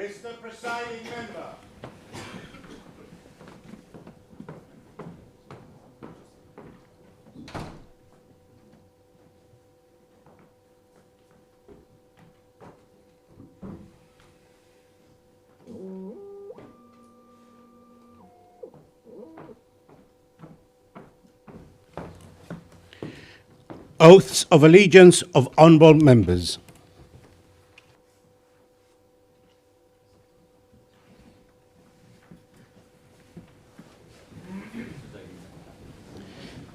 Mr. Presiding Member. Oaths of Allegiance of Honourable Members.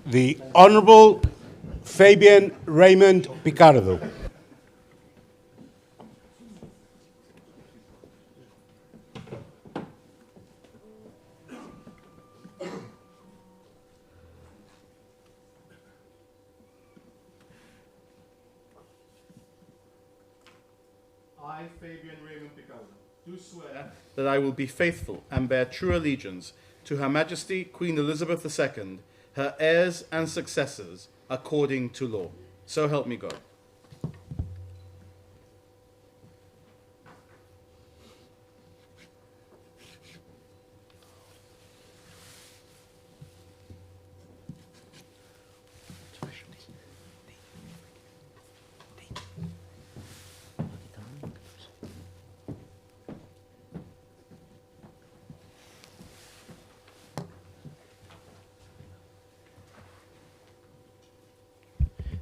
The Honourable Fabian Raymond Picardo. I, Fabian Raymond Picardo, do swear that I will be faithful and bear true allegiance to Her Majesty Queen Elizabeth II, her heirs and successors, according to law. So help me God.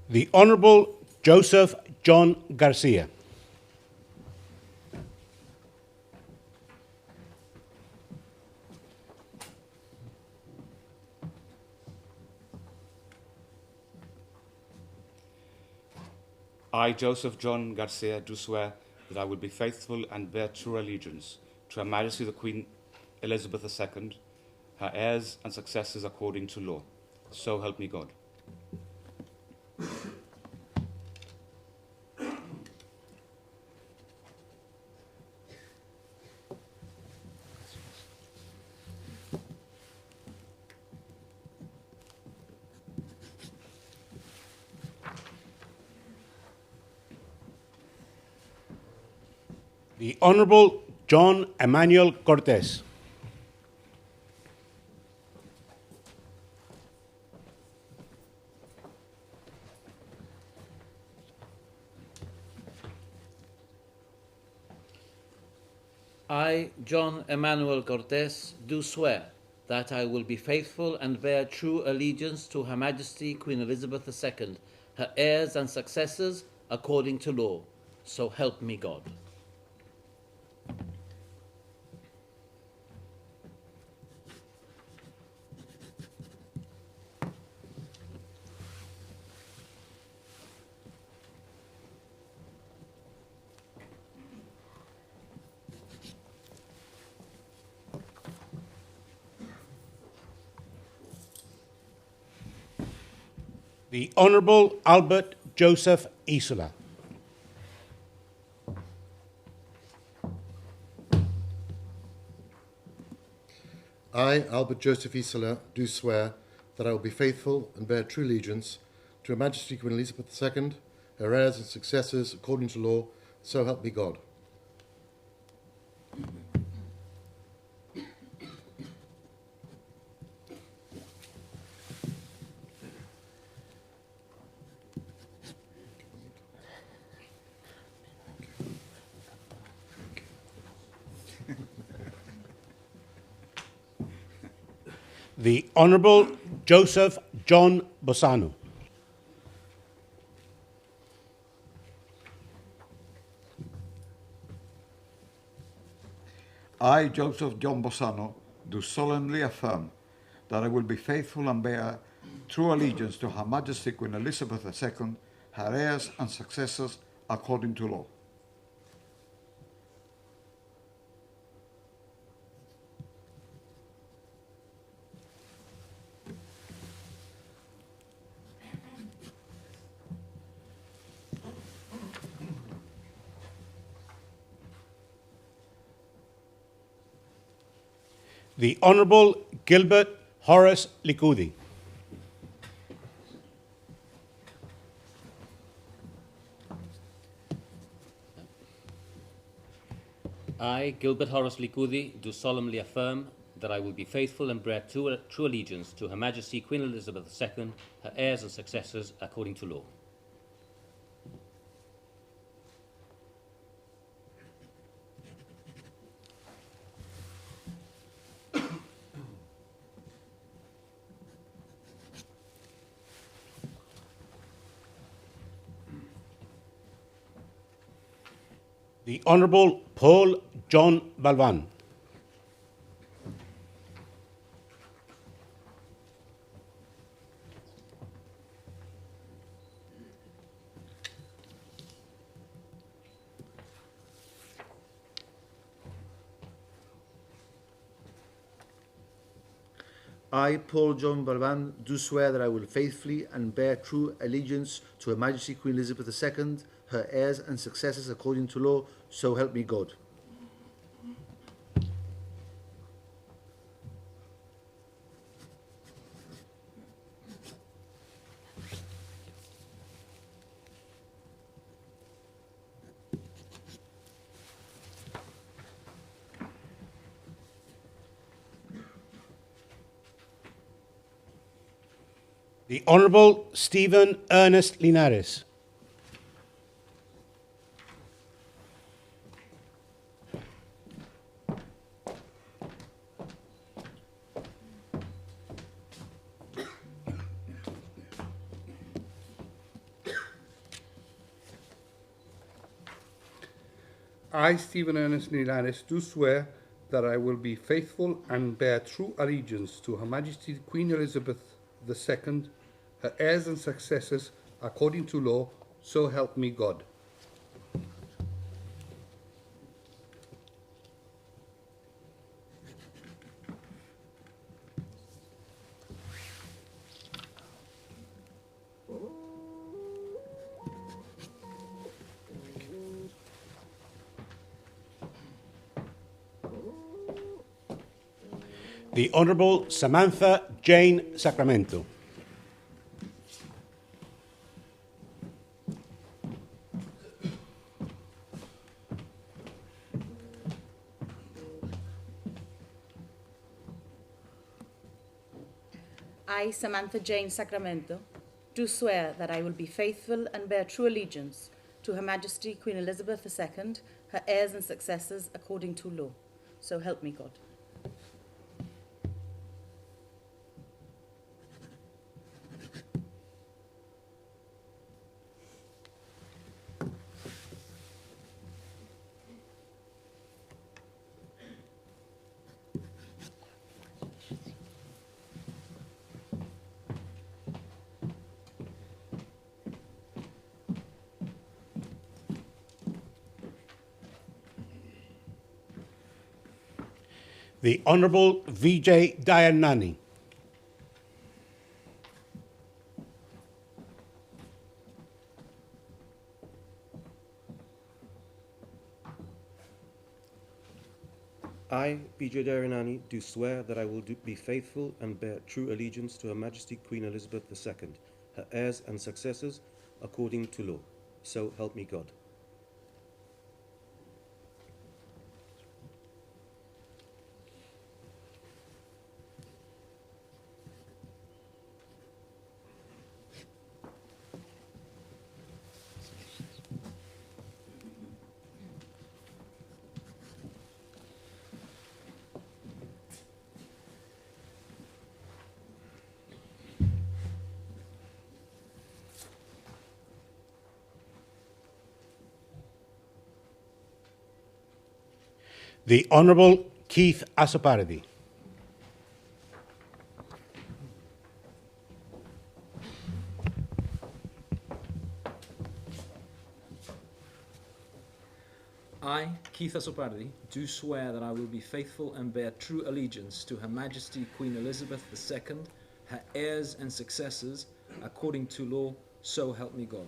The Honourable Joseph John Garcia. I, Joseph John Garcia, do swear that I will be faithful and bear true allegiance to Her Majesty the Queen Elizabeth II, her heirs and successors according to law. So help me God. The Honourable John Emmanuel Cortes. I, John Emmanuel Cortes, do swear that I will be faithful and bear true allegiance to Her Majesty Queen Elizabeth II, her heirs and successors, according to law. So help me God. The Honourable Albert Joseph Isola. I, Albert Joseph Isola, do swear that I will be faithful and bear true allegiance to Her Majesty Queen Elizabeth II, her heirs and successors, according to law, so help me God. The Honourable Joseph John Bossano. I, Joseph John Bossano, do solemnly affirm that I will be faithful and bear true allegiance to Her Majesty Queen Elizabeth II, her heirs and successors, according to law. The Honourable Gilbert Horace Likudi. I, Gilbert Horace Likudi, do solemnly affirm that I will be faithful and bear true allegiance to Her Majesty Queen Elizabeth II, her heirs and successors, according to law. The Honourable Paul John Balvan. I, Paul John Balvan, do swear that I will faithfully and bear true allegiance to Her Majesty Queen Elizabeth II, her heirs and successors according to law, so help me God. The Honourable Stephen Ernest Linares. I, Stephen Ernest Linares, do swear that I will be faithful and bear true allegiance to Her Majesty Queen Elizabeth II, her heirs and successors, according to law, so help me God. The Honourable Samantha Jane Sacramento. I, Samantha Jane Sacramento, do swear that I will be faithful and bear true allegiance to Her Majesty Queen Elizabeth II, her heirs and successors, according to law. So help me God. The Honourable Vijay Dayanani. I, Vijay Dayanani, do swear that I will be faithful and bear true allegiance to Her Majesty Queen Elizabeth II, her heirs and successors, according to law. So help me God. The Honourable Keith Asopardi. I, Keith Asopardi, do swear that I will be faithful and bear true allegiance to Her Majesty Queen Elizabeth II, her heirs and successors, according to law, so help me God.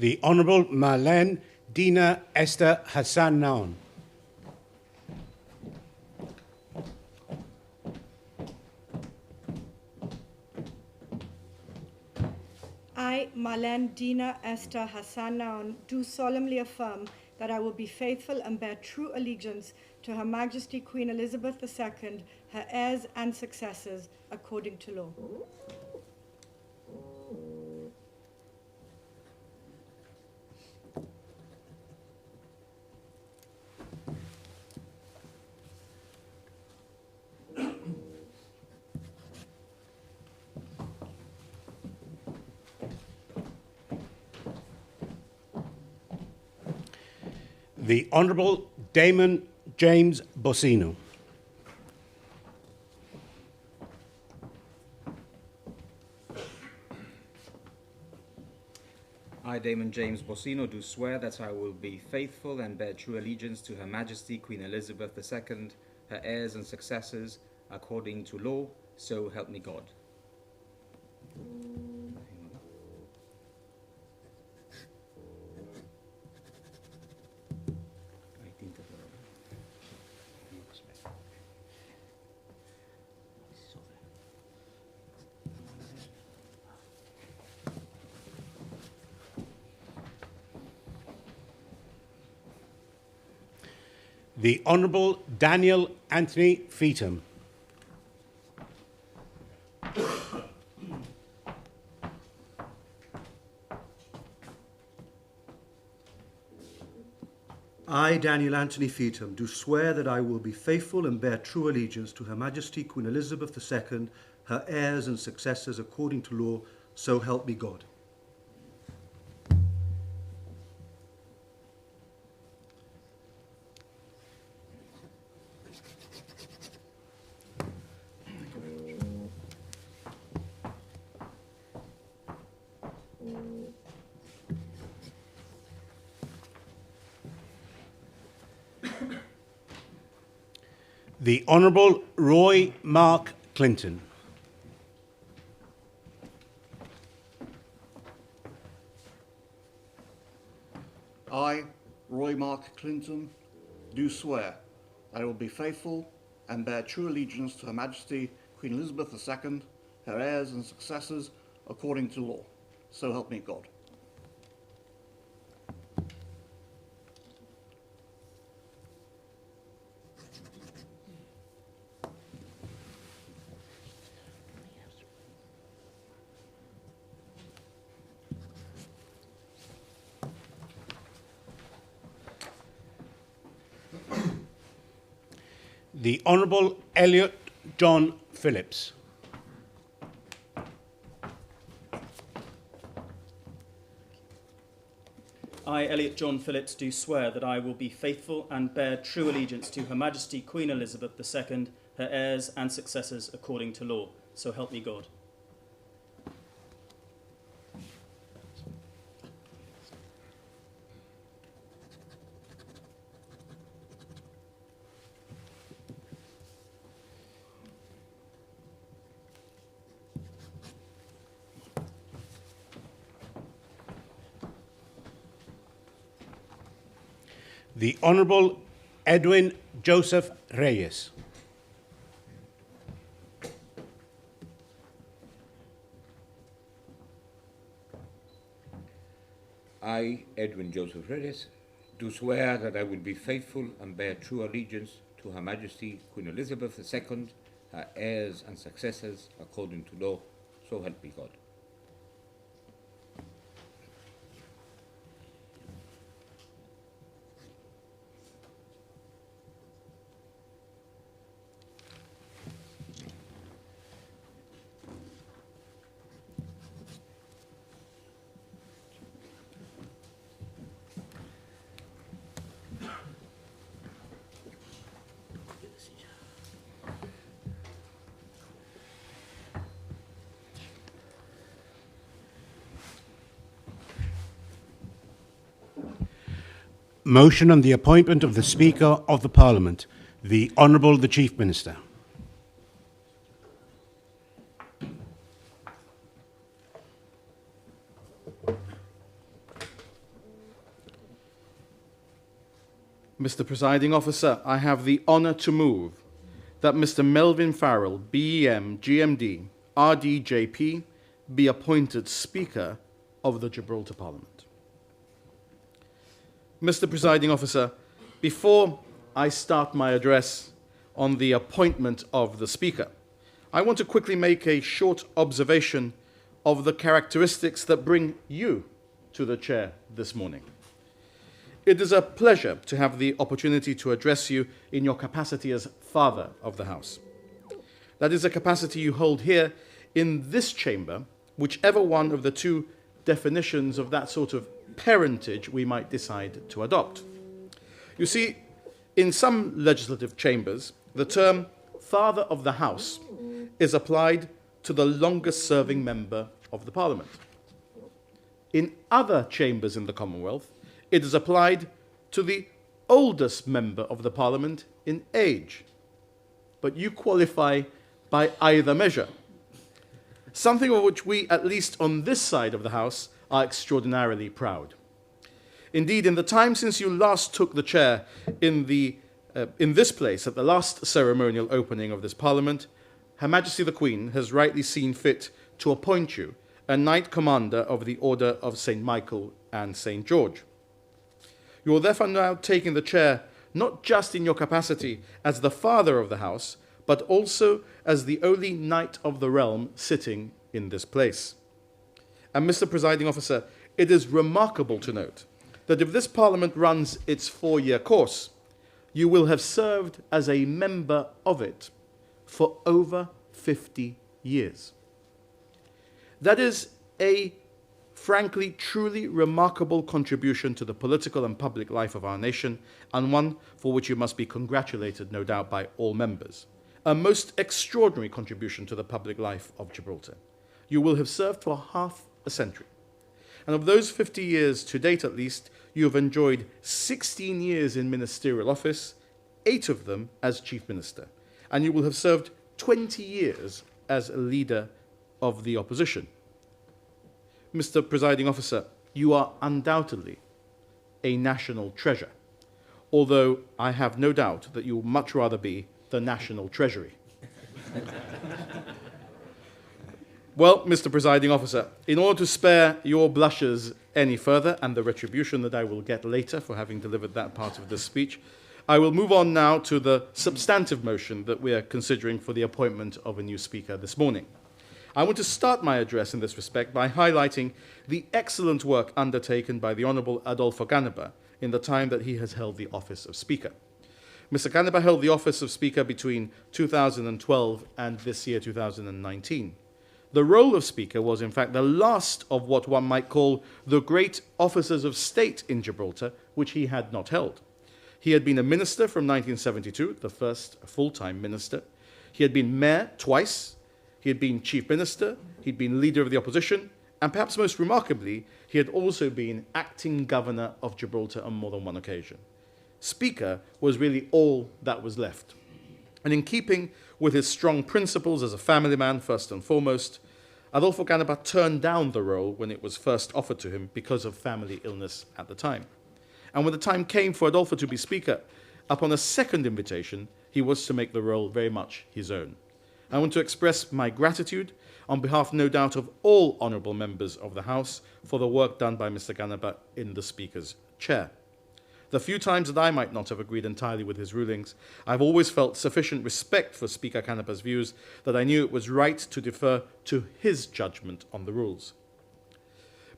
The Honourable Marlene Dina Esther Hassan Naon. I, Marlene Dina Esther Hassan Naon, do solemnly affirm that I will be faithful and bear true allegiance to Her Majesty Queen Elizabeth II, her heirs and successors, according to law. The Honourable Damon James Bossino. I, Damon James Bossino, do swear that I will be faithful and bear true allegiance to Her Majesty Queen Elizabeth II, her heirs and successors, according to law, so help me God. The Honourable Daniel Anthony Feetham. I, Daniel Anthony Feetham, do swear that I will be faithful and bear true allegiance to Her Majesty Queen Elizabeth II, her heirs and successors according to law, so help me God. The Honourable Roy Mark Clinton. I, Roy Mark Clinton, do swear that I will be faithful and bear true allegiance to Her Majesty Queen Elizabeth II, her heirs and successors, according to law. So help me God. The Honourable Elliot John Phillips. I, Elliot John Phillips, do swear that I will be faithful and bear true allegiance to Her Majesty Queen Elizabeth II, her heirs and successors according to law. So help me God. The Honourable Edwin Joseph Reyes. I, Edwin Joseph Reyes, do swear that I will be faithful and bear true allegiance to Her Majesty Queen Elizabeth II, her heirs and successors, according to law, so help me God. Motion on the appointment of the Speaker of the Parliament, the Honourable the Chief Minister. Mr. Presiding Officer, I have the honour to move that Mr. Melvin Farrell, BEM, GMD, RDJP, be appointed Speaker of the Gibraltar Parliament. Mr. Presiding Officer, before I start my address on the appointment of the Speaker, I want to quickly make a short observation of the characteristics that bring you to the chair this morning. It is a pleasure to have the opportunity to address you in your capacity as Father of the House. That is a capacity you hold here in this chamber, whichever one of the two definitions of that sort of parentage we might decide to adopt. You see, in some legislative chambers, the term Father of the House is applied to the longest-serving member of the Parliament. In other chambers in the Commonwealth, it is applied to the oldest member of the Parliament in age. But you qualify by either measure, something of which we, at least on this side of the House, are extraordinarily proud. Indeed, in the time since you last took the chair in this place at the last ceremonial opening of this Parliament, Her Majesty the Queen has rightly seen fit to appoint you a Knight Commander of the Order of St. Michael and St. George. You are therefore now taking the chair not just in your capacity as the Father of the House, but also as the only Knight of the Realm sitting in this place. And Mr. Presiding Officer, it is remarkable to note that if this Parliament runs its 4-year course, you will have served as a member of it for over 50 years. That is a frankly, truly remarkable contribution to the political and public life of our nation, and one for which you must be congratulated, no doubt, by all members. A most extraordinary contribution to the public life of Gibraltar. You will have served for half a century. And of those 50 years, to date at least, you have enjoyed 16 years in ministerial office, 8 of them as Chief Minister. And you will have served 20 years as a leader of the opposition. Mr. Presiding Officer, you are undoubtedly a national treasure, although I have no doubt that you would much rather be the National Treasury. Well, Mr. Presiding Officer, in order to spare your blushes any further and the retribution that I will get later for having delivered that part of this speech, I will move on now to the substantive motion that we are considering for the appointment of a new Speaker this morning. I want to start my address in this respect by highlighting the excellent work undertaken by the Honourable Adolfo Ganaba in the time that he has held the office of Speaker. Mr. Ganaba held the office of Speaker between 2012 and this year, 2019. The role of Speaker was, in fact, the last of what one might call the great officers of state in Gibraltar, which he had not held. He had been a minister from 1972, the first full-time minister. He had been mayor twice. He had been chief minister. He'd been leader of the opposition. And perhaps most remarkably, he had also been acting governor of Gibraltar on more than one occasion. Speaker was really all that was left. And in keeping with his strong principles as a family man, first and foremost, Adolfo Ganaba turned down the role when it was first offered to him because of family illness at the time. And when the time came for Adolfo to be Speaker, upon a second invitation, he was to make the role very much his own. I want to express my gratitude on behalf, no doubt, of all honourable members of the House for the work done by Mr. Ganaba in the Speaker's chair. The few times that I might not have agreed entirely with his rulings, I've always felt sufficient respect for Speaker Ganaba's views that I knew it was right to defer to his judgment on the rules.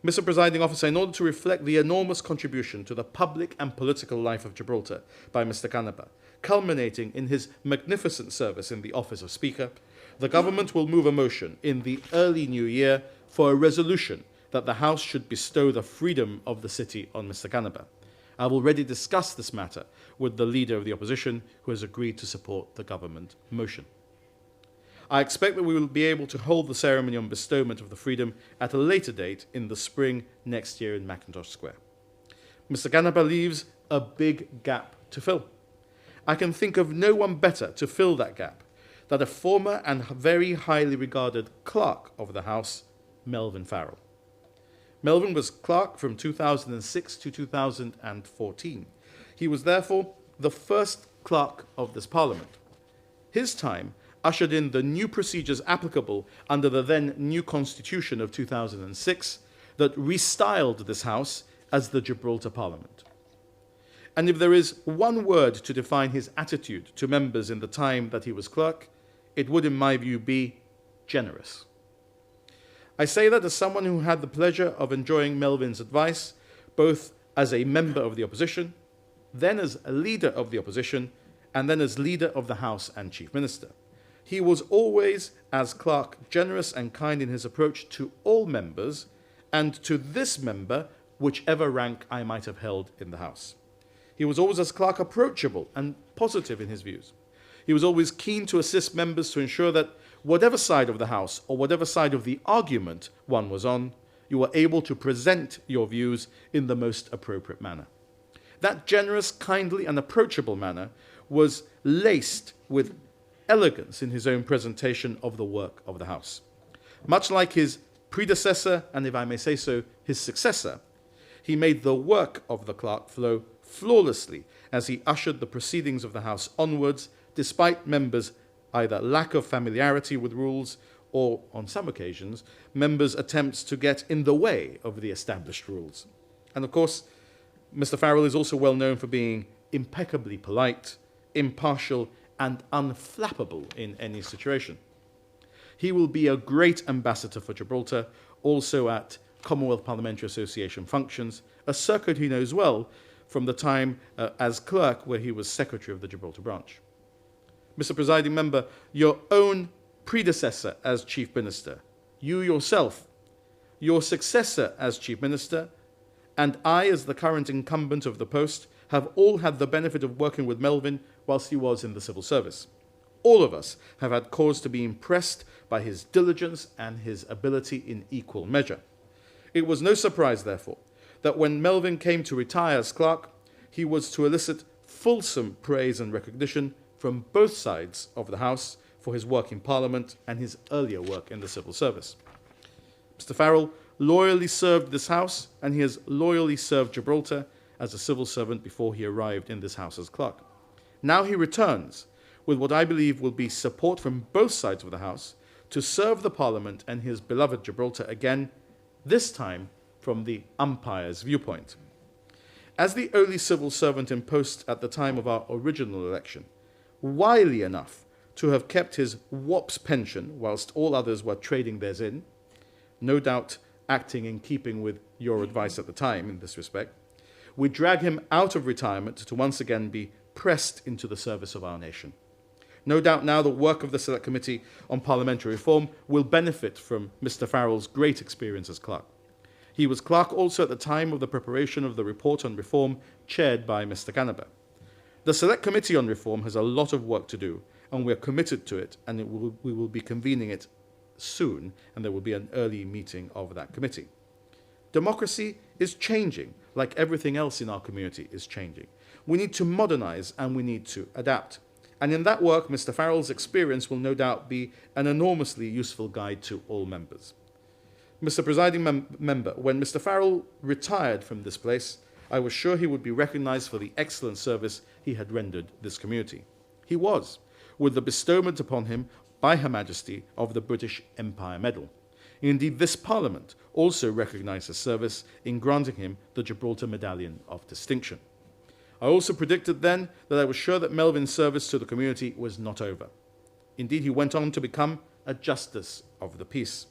Mr. Presiding Officer, in order to reflect the enormous contribution to the public and political life of Gibraltar by Mr. Ganaba, culminating in his magnificent service in the office of Speaker, the government will move a motion in the early new year for a resolution that the House should bestow the freedom of the city on Mr. Ganaba. I've already discussed this matter with the leader of the opposition, who has agreed to support the government motion. I expect that we will be able to hold the ceremony on bestowment of the freedom at a later date in the spring next year in Mackintosh Square. Mr. Ganaba leaves a big gap to fill. I can think of no one better to fill that gap than a former and very highly regarded clerk of the House, Melvin Farrell. Melvin was clerk from 2006 to 2014. He was therefore the first clerk of this Parliament. His time ushered in the new procedures applicable under the then new Constitution of 2006 that restyled this House as the Gibraltar Parliament. And if there is one word to define his attitude to members in the time that he was clerk, it would, in my view, be generous. I say that as someone who had the pleasure of enjoying Melvin's advice, both as a member of the opposition, then as a leader of the opposition, and then as leader of the House and Chief Minister. He was always, as clerk, generous and kind in his approach to all members, and to this member, whichever rank I might have held in the House. He was always, as clerk, approachable and positive in his views. He was always keen to assist members to ensure that whatever side of the House or whatever side of the argument one was on, you were able to present your views in the most appropriate manner. That generous, kindly, and approachable manner was laced with elegance in his own presentation of the work of the House. Much like his predecessor, and if I may say so, his successor, he made the work of the clerk flow flawlessly as he ushered the proceedings of the House onwards, despite members' either lack of familiarity with rules or, on some occasions, members' attempts to get in the way of the established rules. And of course, Mr. Farrell is also well known for being impeccably polite, impartial, and unflappable in any situation. He will be a great ambassador for Gibraltar, also at Commonwealth Parliamentary Association functions, a circuit he knows well from the time as clerk where he was secretary of the Gibraltar branch. Mr. Presiding Member, your own predecessor as Chief Minister, you yourself, your successor as Chief Minister, and I, as the current incumbent of the post, have all had the benefit of working with Melvin whilst he was in the civil service. All of us have had cause to be impressed by his diligence and his ability in equal measure. It was no surprise, therefore, that when Melvin came to retire as clerk, he was to elicit fulsome praise and recognition from both sides of the House for his work in Parliament and his earlier work in the civil service. Mr. Farrell loyally served this House, and he has loyally served Gibraltar as a civil servant before he arrived in this House as clerk. Now he returns with what I believe will be support from both sides of the House to serve the Parliament and his beloved Gibraltar again, this time from the umpire's viewpoint. As the only civil servant in post at the time of our original election, wily enough to have kept his WAPS pension whilst all others were trading theirs in, no doubt acting in keeping with your advice at the time in this respect, we drag him out of retirement to once again be pressed into the service of our nation. No doubt now the work of the Select Committee on Parliamentary Reform will benefit from Mr. Farrell's great experience as clerk. He was clerk also at the time of the preparation of the report on reform chaired by Mr. Canaber. The Select Committee on Reform has a lot of work to do, and we are committed to it, and we will be convening it soon, and there will be an early meeting of that committee. Democracy is changing, like everything else in our community is changing. We need to modernize and we need to adapt. And in that work, Mr. Farrell's experience will no doubt be an enormously useful guide to all members. Mr. Presiding Member, when Mr. Farrell retired from this place, I was sure he would be recognized for the excellent service he had rendered this community. He was, with the bestowment upon him by Her Majesty of the British Empire Medal. Indeed, this Parliament also recognized his service in granting him the Gibraltar Medallion of Distinction. I also predicted then that I was sure that Melvin's service to the community was not over. Indeed, he went on to become a Justice of the Peace.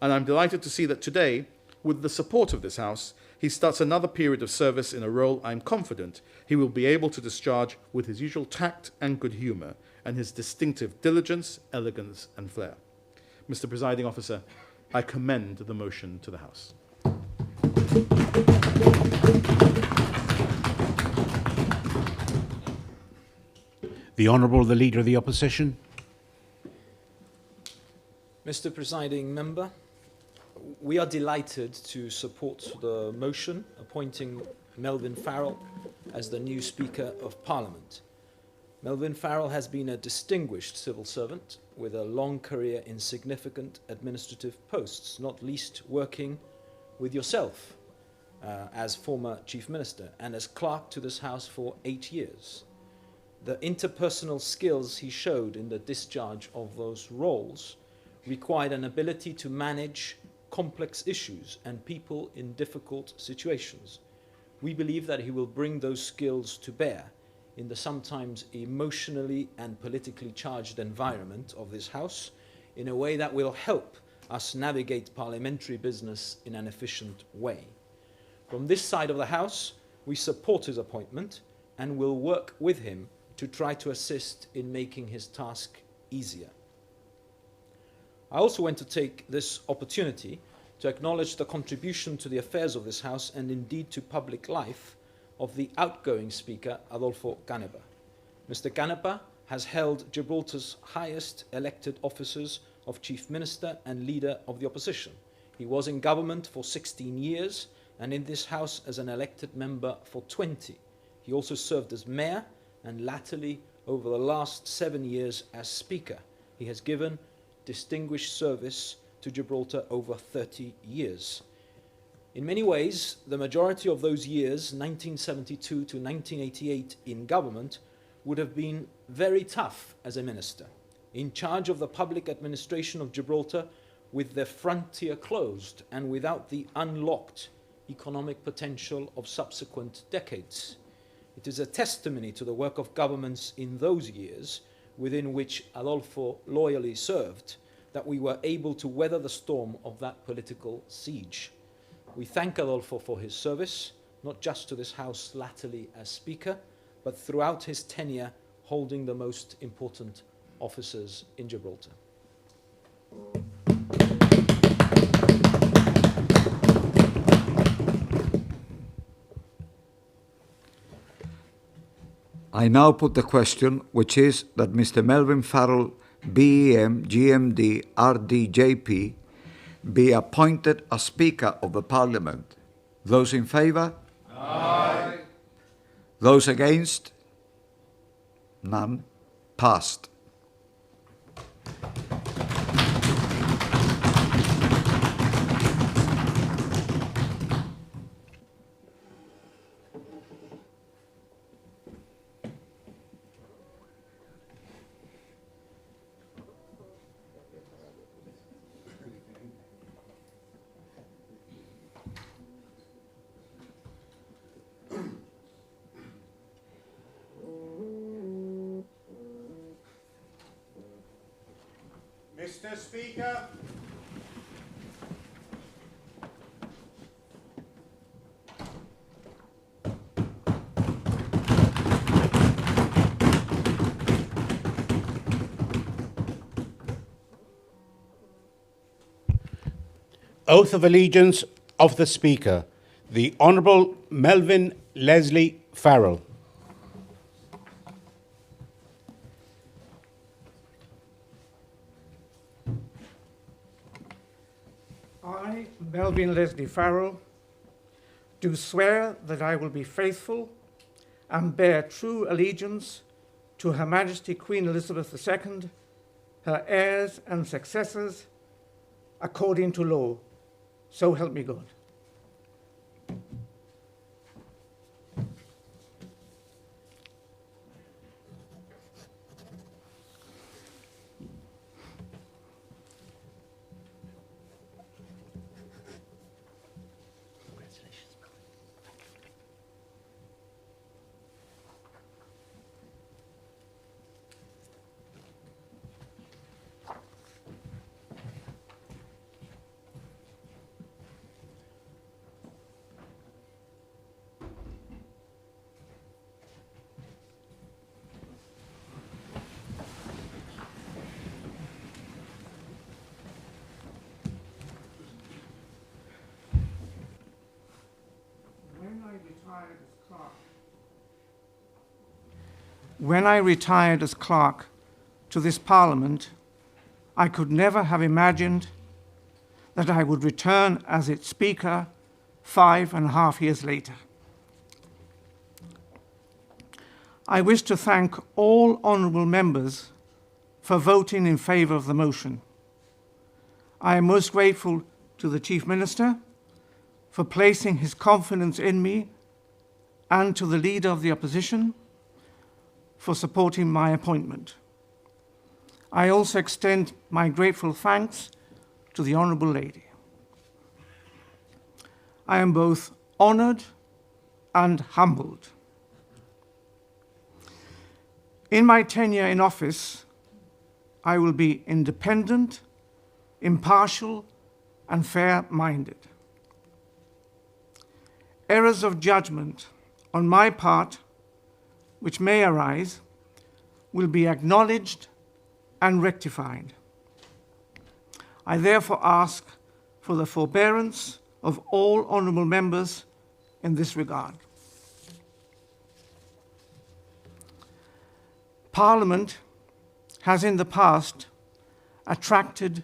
And I'm delighted to see that today, with the support of this House, he starts another period of service in a role I'm confident he will be able to discharge with his usual tact and good humour and his distinctive diligence, elegance and flair. Mr. Presiding Officer, I commend the motion to the House. The Honourable, the Leader of the Opposition. Mr. Presiding Member, we are delighted to support the motion appointing Melvin Farrell as the new Speaker of Parliament. Melvin Farrell has been a distinguished civil servant with a long career in significant administrative posts, not least working with yourself as former Chief Minister and as clerk to this House for 8 years. The interpersonal skills he showed in the discharge of those roles required an ability to manage complex issues and people in difficult situations. We believe that he will bring those skills to bear in the sometimes emotionally and politically charged environment of this House in a way that will help us navigate parliamentary business in an efficient way. From this side of the House, we support his appointment and will work with him to try to assist in making his task easier. I also want to take this opportunity to acknowledge the contribution to the affairs of this House and indeed to public life of the outgoing Speaker, Adolfo Canepa. Mr. Canepa has held Gibraltar's highest elected offices of Chief Minister and Leader of the Opposition. He was in government for 16 years and in this House as an elected member for 20. He also served as Mayor and latterly, over the last 7 years, as Speaker. He has given distinguished service to Gibraltar over 30 years. In many ways, the majority of those years, 1972 to 1988 in government, would have been very tough as a minister, in charge of the public administration of Gibraltar with the frontier closed and without the unlocked economic potential of subsequent decades. It is a testimony to the work of governments in those years, within which Adolfo loyally served, that we were able to weather the storm of that political siege. We thank Adolfo for his service, not just to this House latterly as Speaker, but throughout his tenure holding the most important offices in Gibraltar. I now put the question, which is that Mr. Melvin Farrell, BEM, GMD, RDJP, be appointed as Speaker of the Parliament. Those in favour? Aye. Those against? None. Passed. Mr. Speaker. Oath of Allegiance of the Speaker, the Honourable Melvin Leslie Farrell. I, Melvin Leslie Farrell, do swear that I will be faithful and bear true allegiance to Her Majesty Queen Elizabeth II, her heirs and successors, according to law. So help me God. When I retired as clerk to this Parliament, I could never have imagined that I would return as its Speaker 5.5 years later. I wish to thank all honourable members for voting in favour of the motion. I am most grateful to the Chief Minister for placing his confidence in me, and to the Leader of the Opposition for supporting my appointment. I also extend my grateful thanks to the Honourable Lady. I am both honoured and humbled. In my tenure in office, I will be independent, impartial, and fair-minded. Errors of judgment on my part, which may arise, will be acknowledged and rectified. I therefore ask for the forbearance of all honourable members in this regard. Parliament has in the past attracted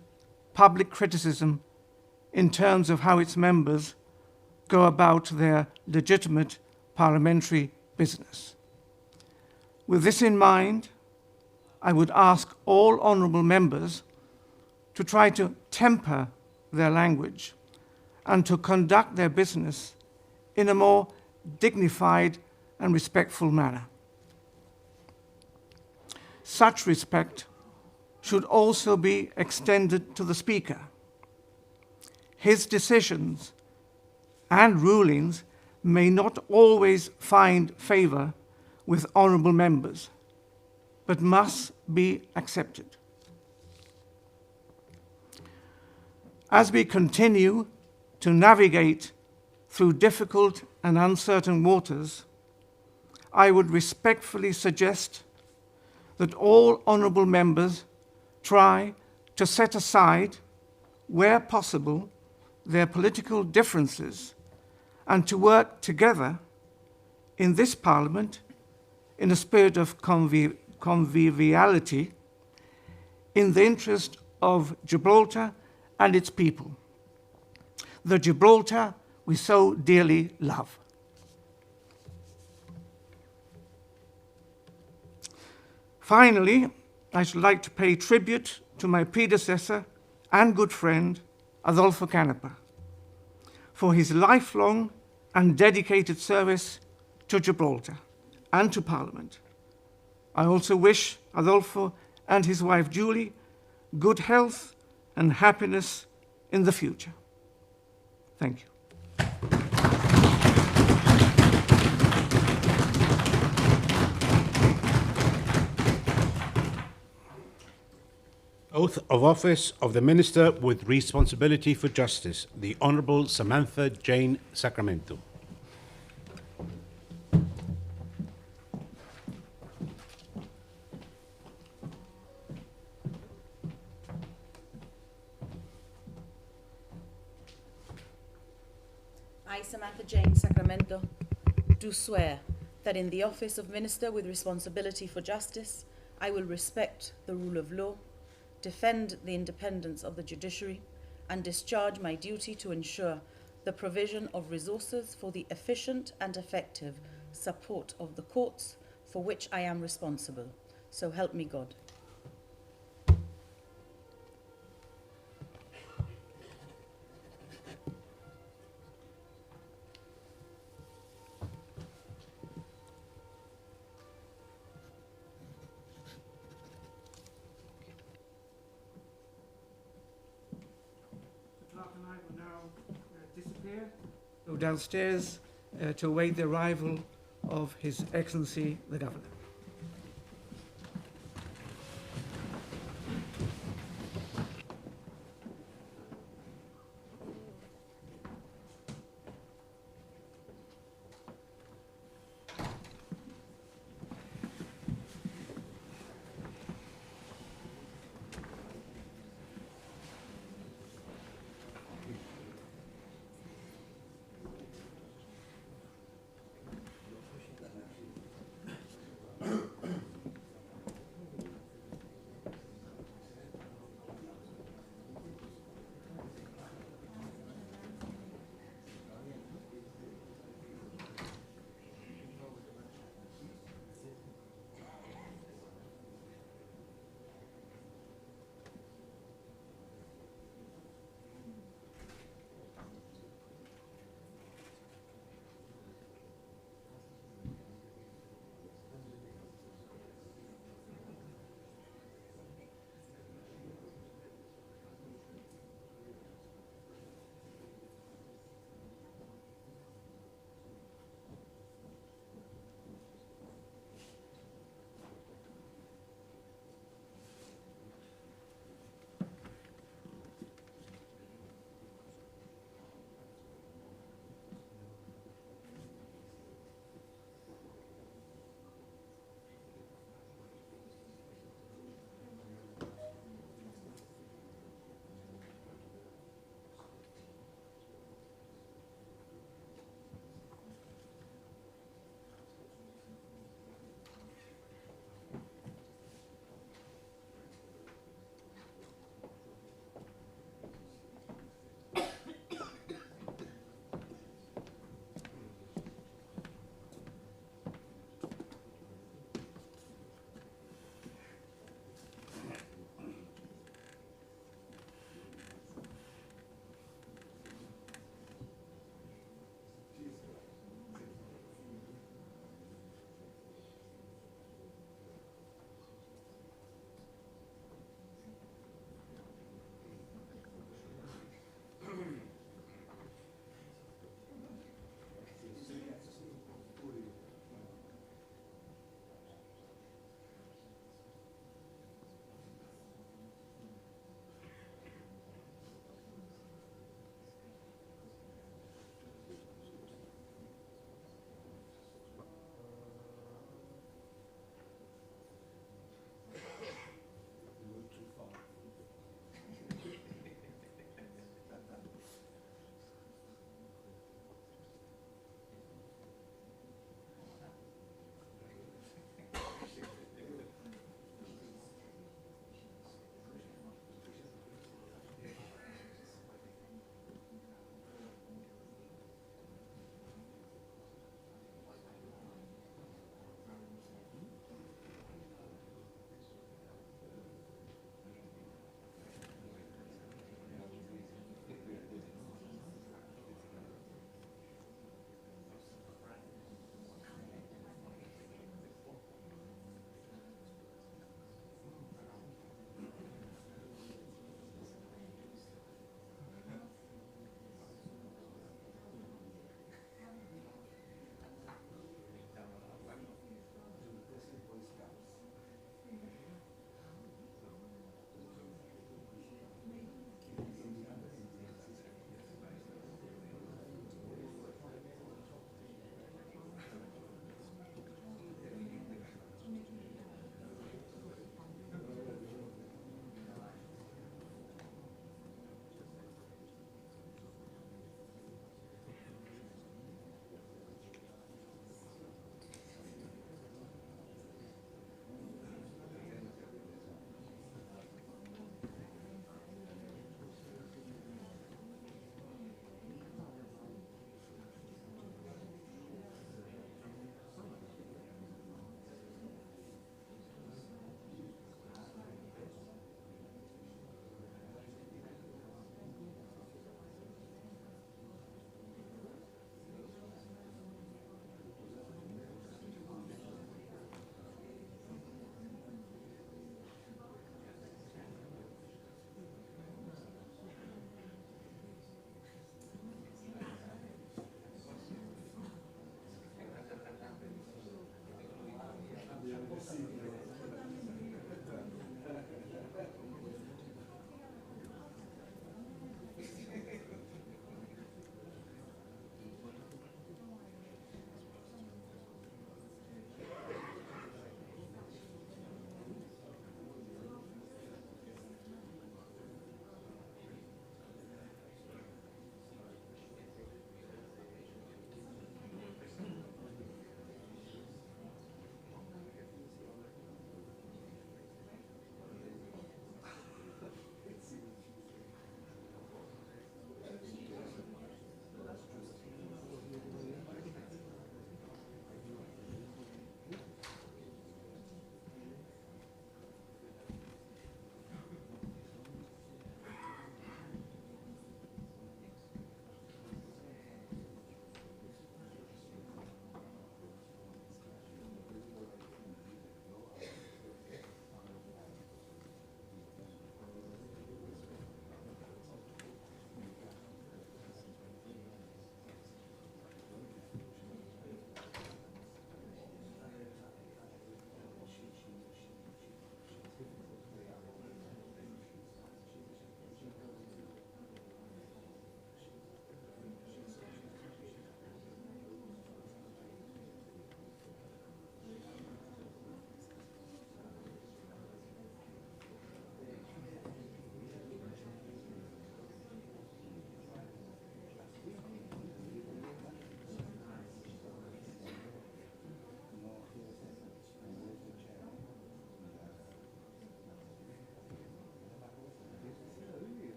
public criticism in terms of how its members go about their legitimate parliamentary business. With this in mind, I would ask all honourable members to try to temper their language and to conduct their business in a more dignified and respectful manner. Such respect should also be extended to the Speaker. His decisions and rulings may not always find favour with honourable members, but must be accepted. As we continue to navigate through difficult and uncertain waters, I would respectfully suggest that all honourable members try to set aside, where possible, their political differences and to work together in this Parliament in a spirit of conviviality in the interest of Gibraltar and its people, the Gibraltar we so dearly love. Finally, I should like to pay tribute to my predecessor and good friend, Adolfo Canepa, for his lifelong and dedicated service to Gibraltar and to Parliament. I also wish Adolfo and his wife Julie good health and happiness in the future. Thank you. Oath of Office of the Minister with Responsibility for Justice, the Honourable Samantha Jane Sacramento. I, Samantha Jane Sacramento, do swear that in the office of Minister with Responsibility for Justice, I will respect the rule of law, defend the independence of the judiciary, and discharge my duty to ensure the provision of resources for the efficient and effective support of the courts for which I am responsible. So help me God. Go downstairs to await the arrival of His Excellency the Governor.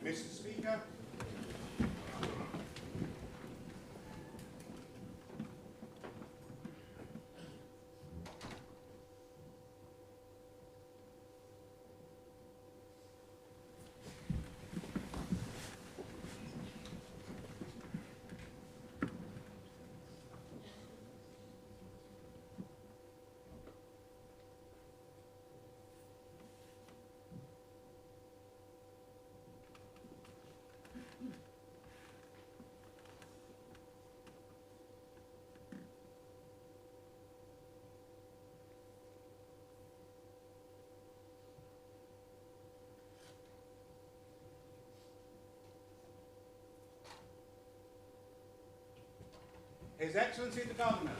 Mr. Speaker, His Excellency the Governor.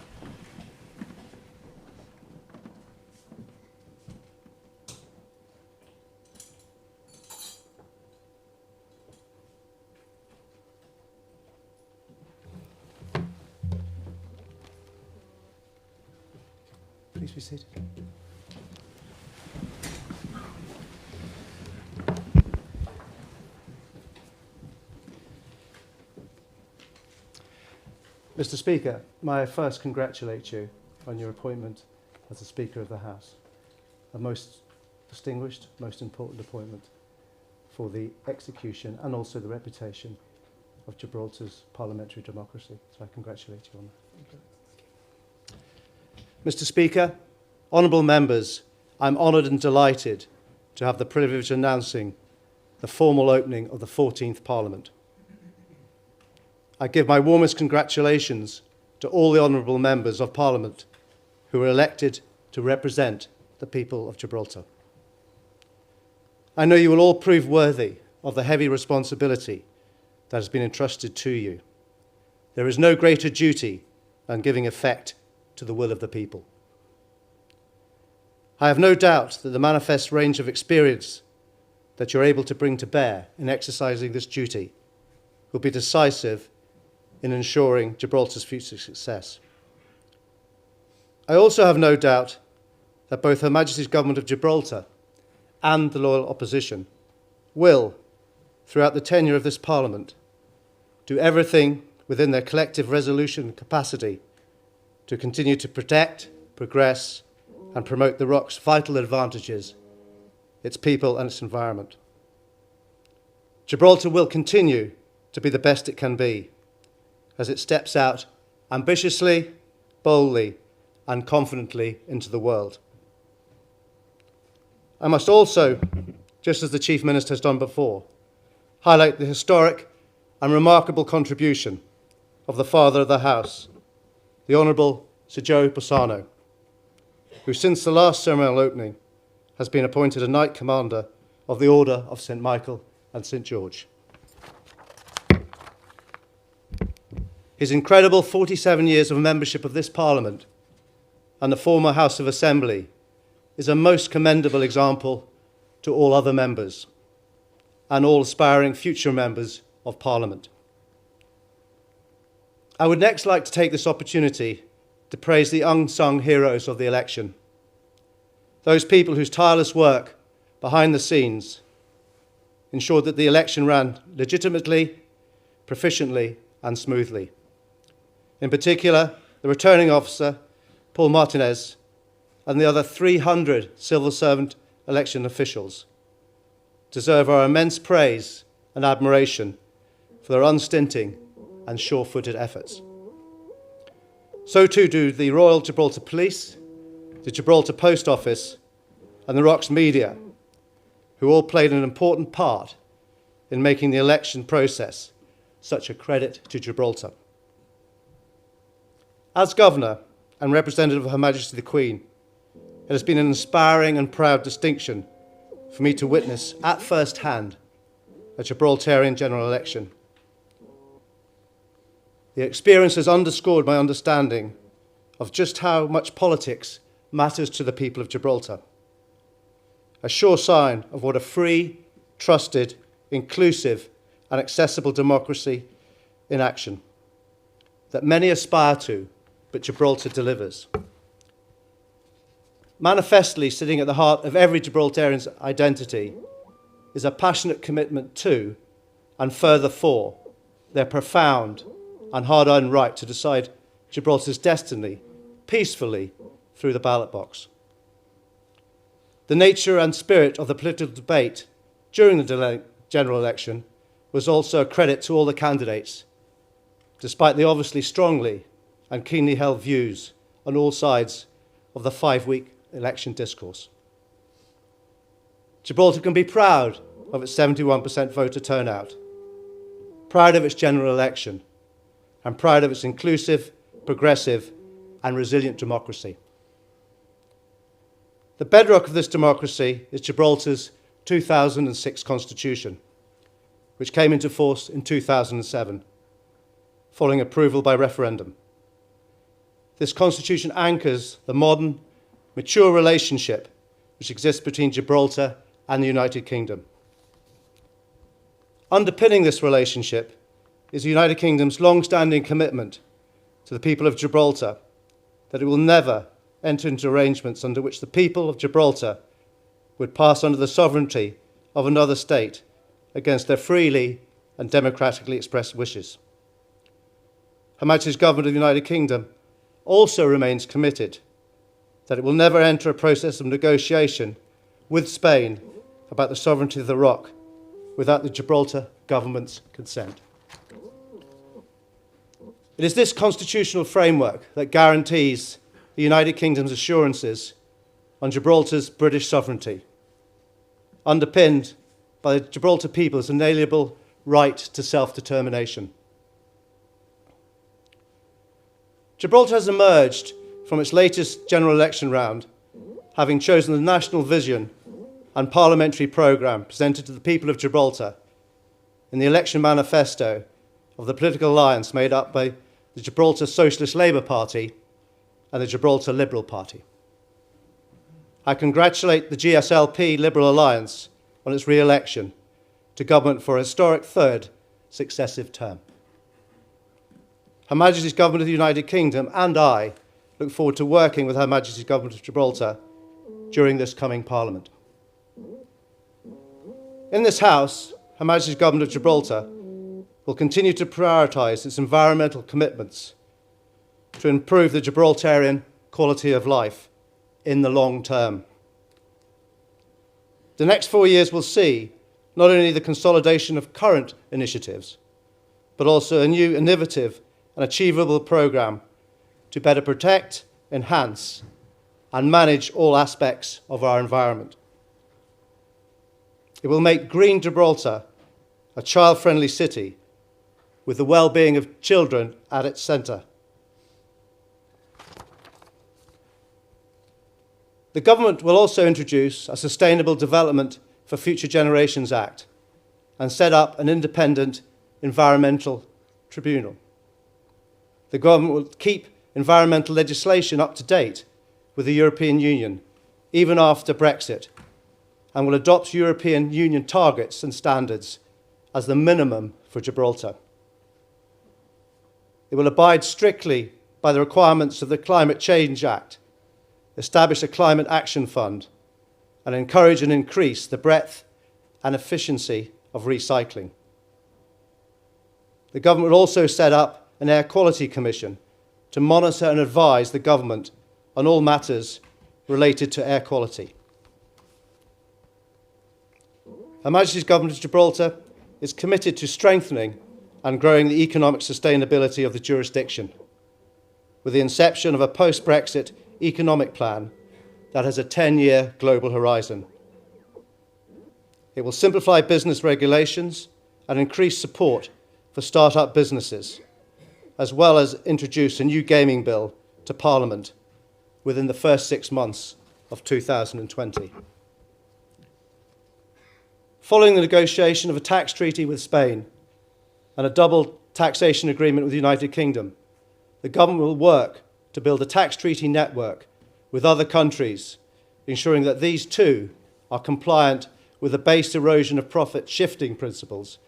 Please be seated. Mr. Speaker, may I first congratulate you on your appointment as the Speaker of the House, a most distinguished, most important appointment for the execution and also the reputation of Gibraltar's parliamentary democracy. So I congratulate you on that. Mr. Speaker, honourable members, I'm honoured and delighted to have the privilege of announcing the formal opening of the 14th Parliament. I give my warmest congratulations to all the honourable members of Parliament who were elected to represent the people of Gibraltar. I know you will all prove worthy of the heavy responsibility that has been entrusted to you. There is no greater duty than giving effect to the will of the people. I have no doubt that the manifest range of experience that you're able to bring to bear in exercising this duty will be decisive in ensuring Gibraltar's future success. I also have no doubt that both Her Majesty's Government of Gibraltar and the loyal opposition will, throughout the tenure of this Parliament, do everything within their collective resolution and capacity to continue to protect, progress, and promote the ROC's vital advantages, its people and its environment. Gibraltar will continue to be the best it can be as it steps out ambitiously, boldly, and confidently into the world. I must also, just as the Chief Minister has done before, highlight the historic and remarkable contribution of the Father of the House, the Honourable Sir Joe Bossano, who since the last ceremonial opening has been appointed a Knight Commander of the Order of St. Michael and St. George. His incredible 47 years of membership of this Parliament and the former House of Assembly is a most commendable example to all other members and all aspiring future members of Parliament. I would next like to take this opportunity to praise the unsung heroes of the election, those people whose tireless work behind the scenes ensured that the election ran legitimately, proficiently, and smoothly. In particular, the returning officer, Paul Martinez, and the other 300 civil servant election officials deserve our immense praise and admiration for their unstinting and sure-footed efforts. So too do the Royal Gibraltar Police, the Gibraltar Post Office, and the ROC's media, who all played an important part in making the election process such a credit to Gibraltar. As Governor and representative of Her Majesty the Queen, it has been an inspiring and proud distinction for me to witness at first hand a Gibraltarian general election. The experience has underscored my understanding of just how much politics matters to the people of Gibraltar, a sure sign of what a free, trusted, inclusive, and accessible democracy in action that many aspire to, but Gibraltar delivers. Manifestly sitting at the heart of every Gibraltarian's identity is a passionate commitment to and further 4, their profound and hard-earned right to decide Gibraltar's destiny peacefully through the ballot box. The nature and spirit of the political debate during the general election was also a credit to all the candidates, despite the obviously strongly and keenly held views on all sides of the 5-week election discourse. Gibraltar can be proud of its 71% voter turnout, proud of its general election, and proud of its inclusive, progressive, and resilient democracy. The bedrock of this democracy is Gibraltar's 2006 constitution, which came into force in 2007, following approval by referendum. This constitution anchors the modern, mature relationship which exists between Gibraltar and the United Kingdom. Underpinning this relationship is the United Kingdom's long-standing commitment to the people of Gibraltar that it will never enter into arrangements under which the people of Gibraltar would pass under the sovereignty of another state against their freely and democratically expressed wishes. Her Majesty's Government of the United Kingdom also remains committed that it will never enter a process of negotiation with Spain about the sovereignty of the Rock without the Gibraltar government's consent. It is this constitutional framework that guarantees the United Kingdom's assurances on Gibraltar's British sovereignty, underpinned by the Gibraltar people's inalienable right to self-determination. Gibraltar has emerged from its latest general election round, having chosen the national vision and parliamentary programme presented to the people of Gibraltar in the election manifesto of the political alliance made up by the Gibraltar Socialist Labour Party and the Gibraltar Liberal Party. I congratulate the GSLP Liberal Alliance on its re-election to government for a historic 3rd successive term. Her Majesty's Government of the United Kingdom and I look forward to working with Her Majesty's Government of Gibraltar during this coming Parliament. In this House, Her Majesty's Government of Gibraltar will continue to prioritise its environmental commitments to improve the Gibraltarian quality of life in the long term. The next 4 years will see not only the consolidation of current initiatives, but also a new innovative and achievable programme to better protect, enhance, and manage all aspects of our environment. It will make green Gibraltar a child-friendly city with the well-being of children at its centre. The government will also introduce a Sustainable Development for Future Generations Act and set up an independent environmental tribunal. The government will keep environmental legislation up to date with the European Union, even after Brexit, and will adopt European Union targets and standards as the minimum for Gibraltar. It will abide strictly by the requirements of the Climate Change Act, establish a climate action fund, and encourage and increase the breadth and efficiency of recycling. The government will also set up an Air Quality Commission to monitor and advise the government on all matters related to air quality. Her Majesty's Government of Gibraltar is committed to strengthening and growing the economic sustainability of the jurisdiction, with the inception of a post-Brexit economic plan that has a 10-year global horizon. It will simplify business regulations and increase support for start-up businesses, as well as introduce a new gaming bill to Parliament within the first 6 months of 2020. Following the negotiation of a tax treaty with Spain and a double taxation agreement with the United Kingdom, the government will work to build a tax treaty network with other countries, ensuring that these too are compliant with the base erosion of profit shifting principles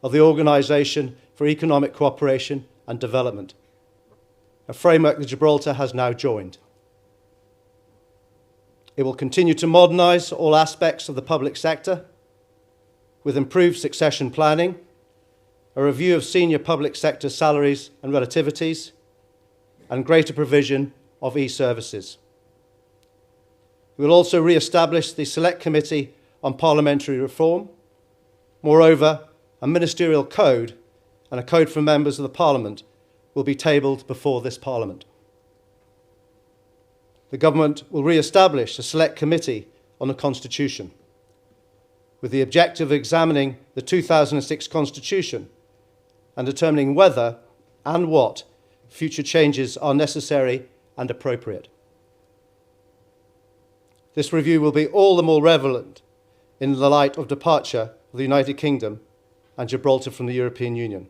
of the Organisation for Economic Cooperation and Development, a framework that Gibraltar has now joined. It will continue to modernise all aspects of the public sector with improved succession planning a review of senior public sector salaries and relativities, and greater provision of e-services. We will also re-establish the Select Committee on Parliamentary Reform. Moreover, a ministerial code and a code for members of the Parliament will be tabled before this Parliament. The Government will re-establish a Select Committee on the Constitution, with the objective of examining the 2006 Constitution and determining whether and what future changes are necessary and appropriate. This review will be all the more relevant in the light of departure of the United Kingdom and Gibraltar from the European Union.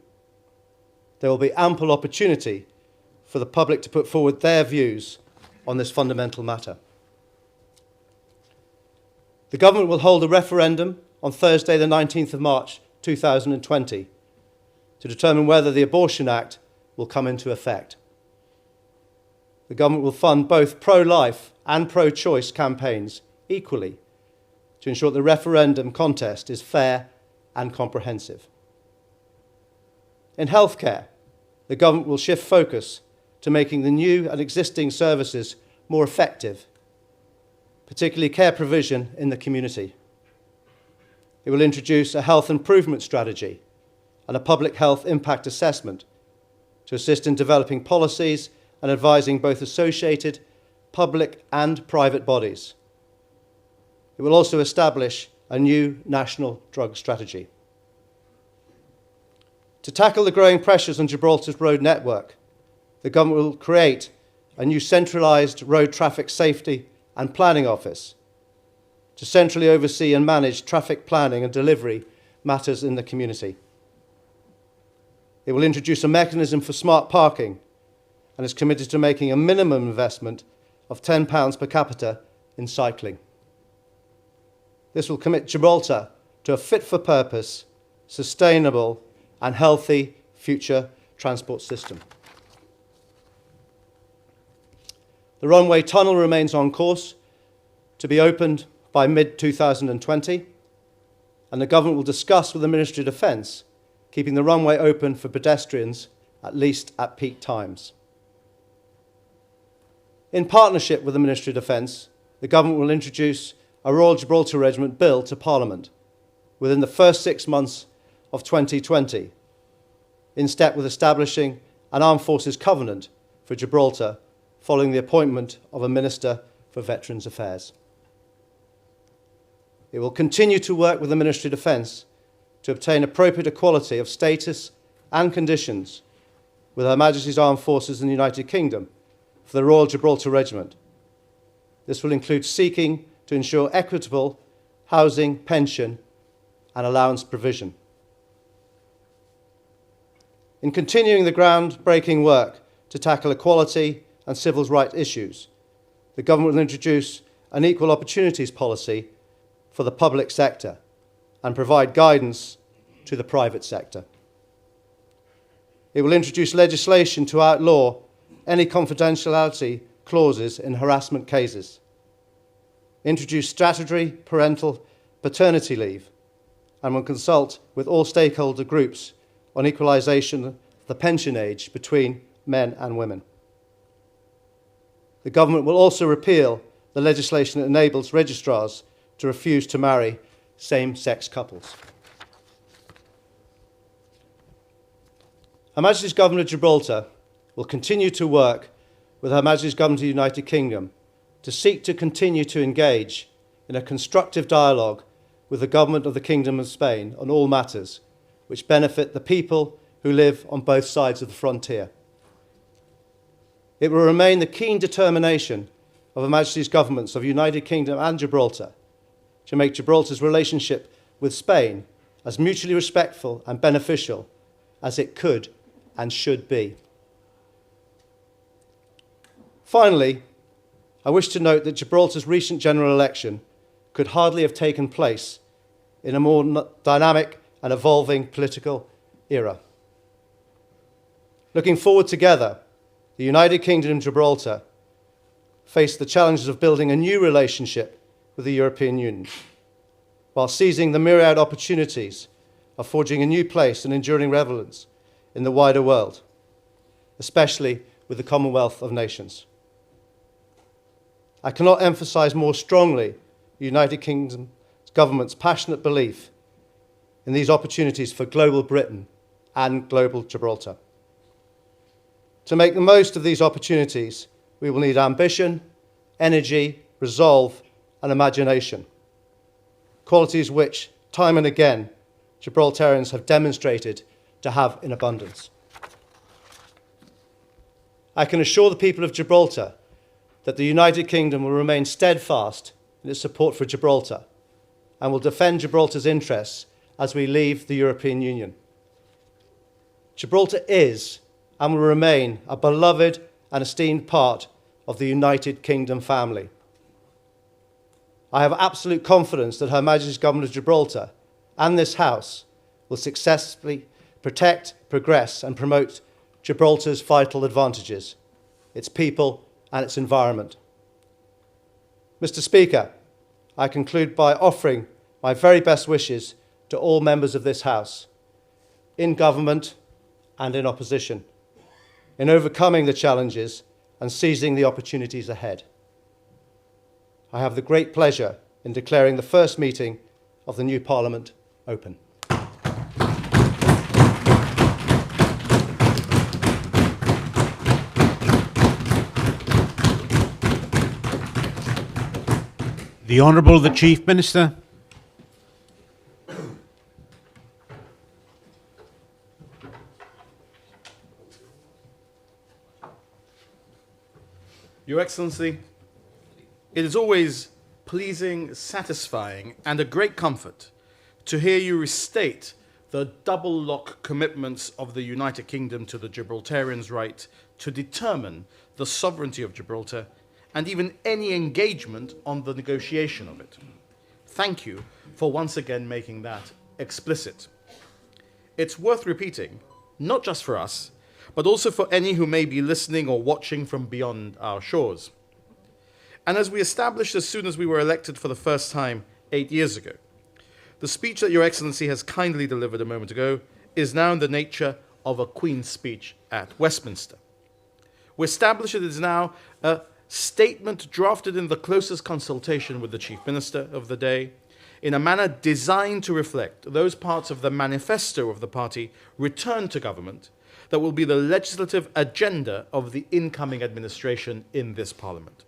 There will be ample opportunity for the public to put forward their views on this fundamental matter. The Government will hold a referendum on Thursday, the 19th of March 2020, to determine whether the Abortion Act will come into effect. The Government will fund both pro-life and pro-choice campaigns equally to ensure the referendum contest is fair and comprehensive. In healthcare, the Government will shift focus to making the new and existing services more effective, particularly care provision in the community. It will introduce a health improvement strategy and a public health impact assessment to assist in developing policies and advising both associated public and private bodies. It will also establish a new national drug strategy. To tackle the growing pressures on Gibraltar's road network, the Government will create a new centralised road traffic safety and planning office to centrally oversee and manage traffic planning and delivery matters in the community. It will introduce a mechanism for smart parking and is committed to making a minimum investment of £10 per capita in cycling. This will commit Gibraltar to a fit-for-purpose, sustainable and healthy future transport system. The runway tunnel remains on course to be opened by mid-2020, and the Government will discuss with the Ministry of Defence keeping the runway open for pedestrians at least at peak times. In partnership with the Ministry of Defence, the Government will introduce a Royal Gibraltar Regiment Bill to Parliament within the first 6 months of 2020, in step with establishing an Armed Forces Covenant for Gibraltar following the appointment of a Minister for Veterans Affairs. It will continue to work with the Ministry of Defence to obtain appropriate equality of status and conditions with Her Majesty's Armed Forces in the United Kingdom for the Royal Gibraltar Regiment. This will include seeking to ensure equitable housing, pension and allowance provision. In continuing the groundbreaking work to tackle equality and civil rights issues, the Government will introduce an equal opportunities policy for the public sector and provide guidance to the private sector. It will introduce legislation to outlaw any confidentiality clauses in harassment cases, introduce statutory parental paternity leave, and will consult with all stakeholder groups on equalisation of the pension age between men and women. The Government will also repeal the legislation that enables registrars to refuse to marry same-sex couples. Her Majesty's Government of Gibraltar will continue to work with Her Majesty's Government of the United Kingdom to seek to continue to engage in a constructive dialogue with the Government of the Kingdom of Spain on all matters which benefit the people who live on both sides of the frontier. It will remain the keen determination of Her Majesty's Governments of the United Kingdom and Gibraltar to make Gibraltar's relationship with Spain as mutually respectful and beneficial as it could and should be. Finally, I wish to note that Gibraltar's recent general election could hardly have taken place in a more dynamic and evolving political era. Looking forward together, the United Kingdom and Gibraltar face the challenges of building a new relationship with the European Union, while seizing the myriad opportunities of forging a new place and enduring relevance in the wider world, especially with the Commonwealth of Nations. I cannot emphasise more strongly the United Kingdom government's passionate belief in these opportunities for global Britain and global Gibraltar. To make the most of these opportunities, we will need ambition, energy, resolve, and imagination, qualities which, time and again, Gibraltarians have demonstrated to have in abundance. I can assure the people of Gibraltar that the United Kingdom will remain steadfast in its support for Gibraltar and will defend Gibraltar's interests as we leave the European Union. Gibraltar is and will remain a beloved and esteemed part of the United Kingdom family. I have absolute confidence that Her Majesty's Government of Gibraltar and this House will successfully protect, progress and promote Gibraltar's vital advantages, its people and its environment. Mr. Speaker, I conclude by offering my very best wishes to all members of this House, in government and in opposition, in overcoming the challenges and seizing the opportunities ahead. I have the great pleasure in declaring the first meeting of the new Parliament open. The Honourable the Chief Minister. Your Excellency, it is always pleasing, satisfying, and a great comfort to hear you restate the double lock commitments of the United Kingdom to the Gibraltarians' right to determine the sovereignty of Gibraltar and even any engagement on the negotiation of it. Thank you for once again making that explicit. It's worth repeating, not just for us, but also for any who may be listening or watching from beyond our shores. And as we established as soon as we were elected for the first time 8 years ago, the speech that Your Excellency has kindly delivered a moment ago is now in the nature of a Queen's speech at Westminster. We established it is now a statement drafted in the closest consultation with the Chief Minister of the day, in a manner designed to reflect those parts of the manifesto of the party returned to government that will be the legislative agenda of the incoming administration in this Parliament.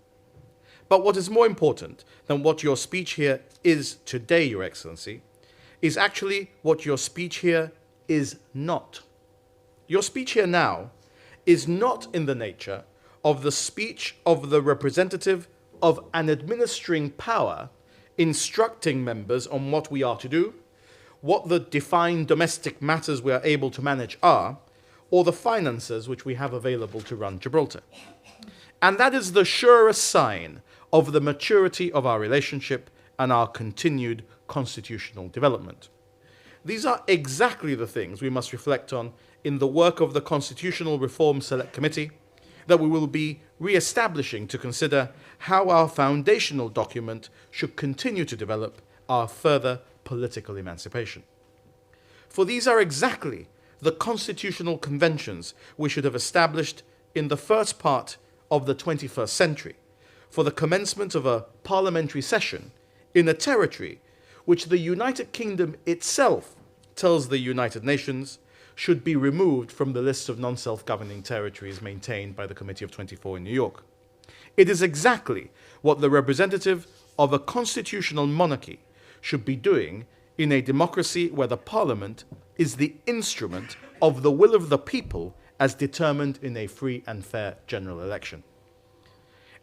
But what is more important than what your speech here is today, Your Excellency, is actually what your speech here is not. Your speech here now is not in the nature of the speech of the representative of an administering power instructing members on what we are to do, what the defined domestic matters we are able to manage are, or the finances which we have available to run Gibraltar. And that is the surest sign of the maturity of our relationship and our continued constitutional development. These are exactly the things we must reflect on in the work of the Constitutional Reform Select Committee that we will be re-establishing to consider how our foundational document should continue to develop our further political emancipation. For these are exactly the constitutional conventions we should have established in the first part of the 21st century for the commencement of a parliamentary session in a territory which the United Kingdom itself tells the United Nations should be removed from the list of non-self-governing territories maintained by the Committee of 24 in New York. It is exactly what the representative of a constitutional monarchy should be doing in a democracy where the Parliament is the instrument of the will of the people as determined in a free and fair general election.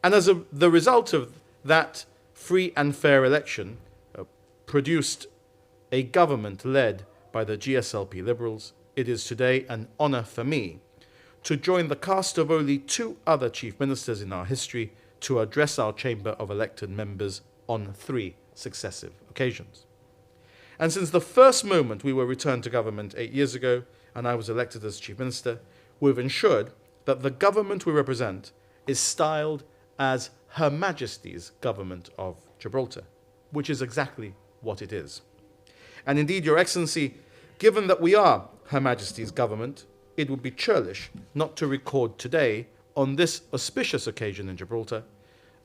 And as the result of that free and fair election produced a government led by the GSLP Liberals, it is today an honour for me to join the cast of only 2 other Chief Ministers in our history to address our chamber of elected members on 3 successive occasions. And since the first moment we were returned to government 8 years ago, and I was elected as Chief Minister, we've ensured that the government we represent is styled as Her Majesty's Government of Gibraltar, which is exactly what it is. And indeed, Your Excellency, given that we are Her Majesty's government, it would be churlish not to record today, on this auspicious occasion in Gibraltar,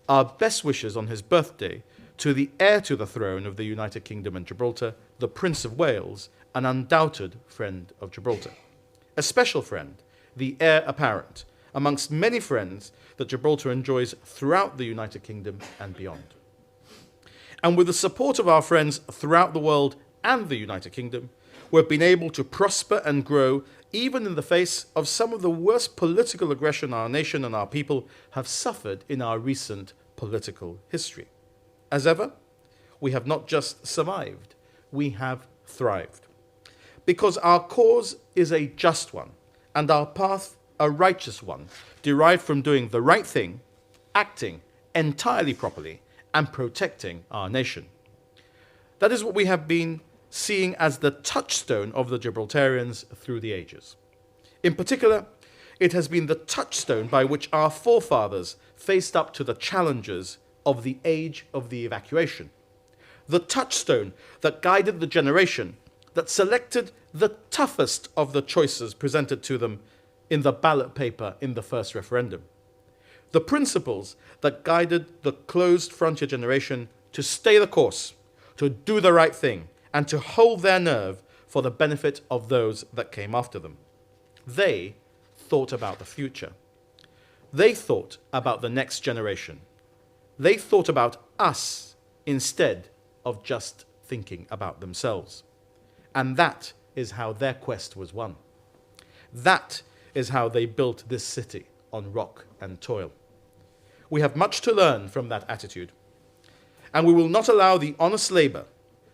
our best wishes on his birthday to the heir to the throne of the United Kingdom and Gibraltar, the Prince of Wales, an undoubted friend of Gibraltar. A special friend, the heir apparent, amongst many friends that Gibraltar enjoys throughout the United Kingdom and beyond. And with the support of our friends throughout the world and the United Kingdom, we've been able to prosper and grow even in the face of some of the worst political aggression our nation and our people have suffered in our recent political history. As ever, we have not just survived, we have thrived. Because our cause is a just one, and our path a righteous one, derived from doing the right thing, acting entirely properly, and protecting our nation. That is what we have been seeing as the touchstone of the Gibraltarians through the ages. In particular, it has been the touchstone by which our forefathers faced up to the challenges of the age of the evacuation. The touchstone that guided the generation that selected the toughest of the choices presented to them in the ballot paper in the first referendum. The principles that guided the closed frontier generation to stay the course, to do the right thing, and to hold their nerve for the benefit of those that came after them. They thought about the future. They thought about the next generation. They thought about us instead of just thinking about themselves. And that is how their quest was won. That is how they built this city on rock and toil. We have much to learn from that attitude, and we will not allow the honest labour,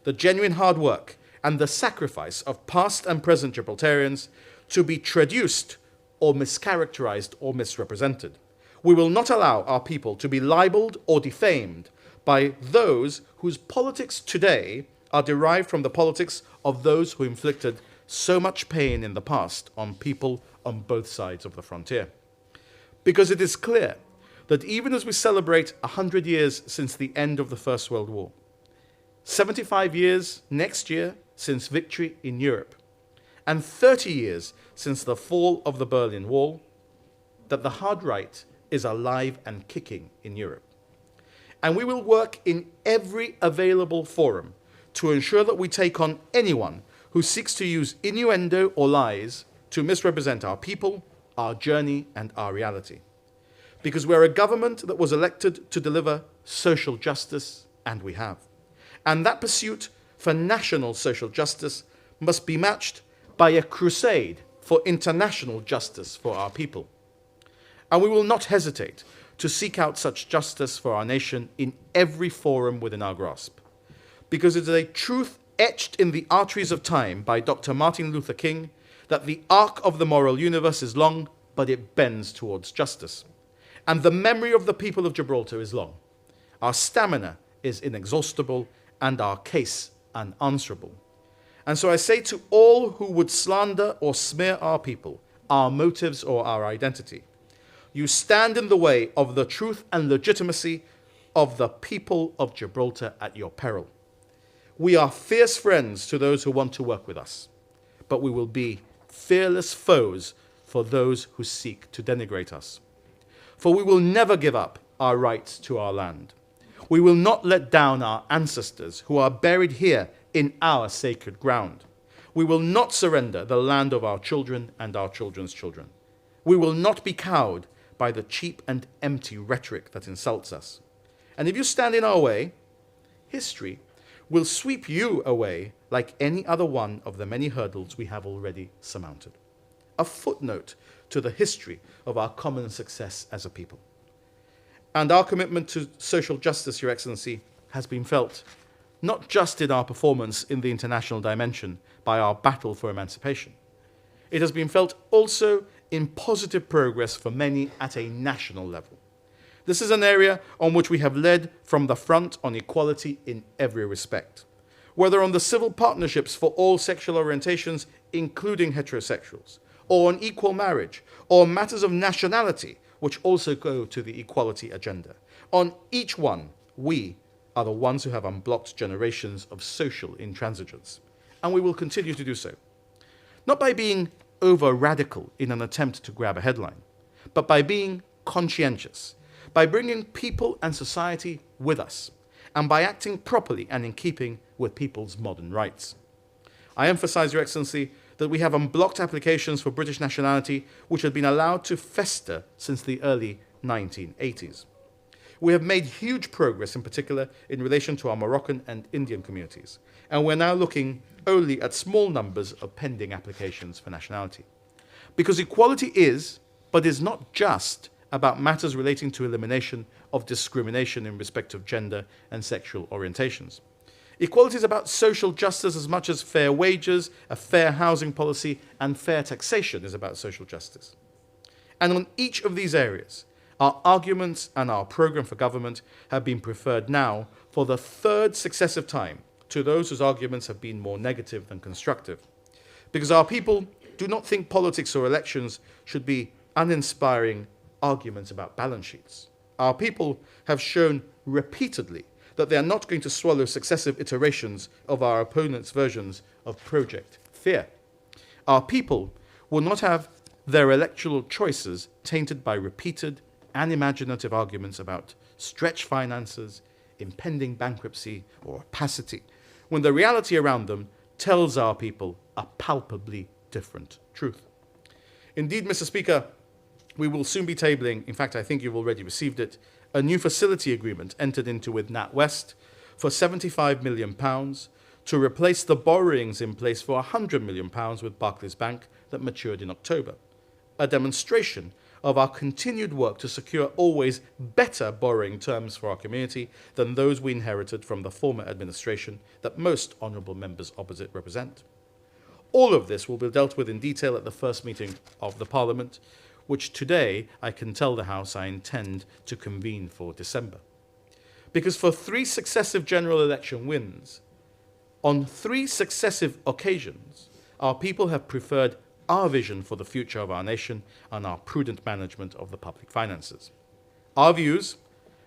the genuine hard work, and the sacrifice of past and present Gibraltarians to be traduced or mischaracterized or misrepresented. We will not allow our people to be libelled or defamed by those whose politics today are derived from the politics of those who inflicted so much pain in the past on people on both sides of the frontier. Because it is clear that even as we celebrate 100 years since the end of the First World War, 75 years next year since victory in Europe, and 30 years since the fall of the Berlin Wall, that the hard right is alive and kicking in Europe. And we will work in every available forum to ensure that we take on anyone who seeks to use innuendo or lies to misrepresent our people, our journey, and our reality. Because we're a government that was elected to deliver social justice, and we have. And that pursuit for national social justice must be matched by a crusade for international justice for our people. And we will not hesitate to seek out such justice for our nation in every forum within our grasp. Because it is a truth etched in the arteries of time by Dr. Martin Luther King that the arc of the moral universe is long, but it bends towards justice. And the memory of the people of Gibraltar is long. Our stamina is inexhaustible, and our case unanswerable. And so I say to all who would slander or smear our people, our motives or our identity, you stand in the way of the truth and legitimacy of the people of Gibraltar at your peril. We are fierce friends to those who want to work with us, but we will be fearless foes for those who seek to denigrate us. For we will never give up our rights to our land. We will not let down our ancestors who are buried here in our sacred ground. We will not surrender the land of our children and our children's children. We will not be cowed by the cheap and empty rhetoric that insults us. And if you stand in our way, history will sweep you away like any other one of the many hurdles we have already surmounted. A footnote to the history of our common success as a people. And our commitment to social justice, Your Excellency, has been felt not just in our performance in the international dimension by our battle for emancipation. It has been felt also in positive progress for many at a national level. This is an area on which we have led from the front on equality in every respect, whether on the civil partnerships for all sexual orientations, including heterosexuals, or on equal marriage, or matters of nationality, which also go to the equality agenda. On each one, we are the ones who have unblocked generations of social intransigence, and we will continue to do so. not by being over-radical in an attempt to grab a headline, but by being conscientious, by bringing people and society with us, and by acting properly and in keeping with people's modern rights. I emphasize, Your Excellency, that we have unblocked applications for British nationality which had been allowed to fester since the early 1980s. We have made huge progress, in particular, in relation to our Moroccan and Indian communities, and we're now looking only at small numbers of pending applications for nationality. Because equality is, but is not just, about matters relating to elimination of discrimination in respect of gender and sexual orientations. Equality is about social justice as much as fair wages, a fair housing policy, and fair taxation is about social justice. And on each of these areas, our arguments and our programme for government have been preferred now for the third successive time to those whose arguments have been more negative than constructive. Because our people do not think politics or elections should be uninspiring arguments about balance sheets. Our people have shown repeatedly that they are not going to swallow successive iterations of our opponents' versions of Project Fear. Our people will not have their electoral choices tainted by repeated and imaginative arguments about stretched finances, impending bankruptcy, or opacity, when the reality around them tells our people a palpably different truth. Indeed, Mr. Speaker, we will soon be tabling, in fact, I think you've already received it, a new facility agreement entered into with NatWest for £75 million to replace the borrowings in place for £100 million with Barclays Bank that matured in October, a demonstration of our continued work to secure always better borrowing terms for our community than those we inherited from the former administration that most honourable members opposite represent. All of this will be dealt with in detail at the first meeting of the Parliament, which today I can tell the House I intend to convene for December. Because for 3 successive general election wins, on 3 successive occasions, our people have preferred our vision for the future of our nation and our prudent management of the public finances. Our views,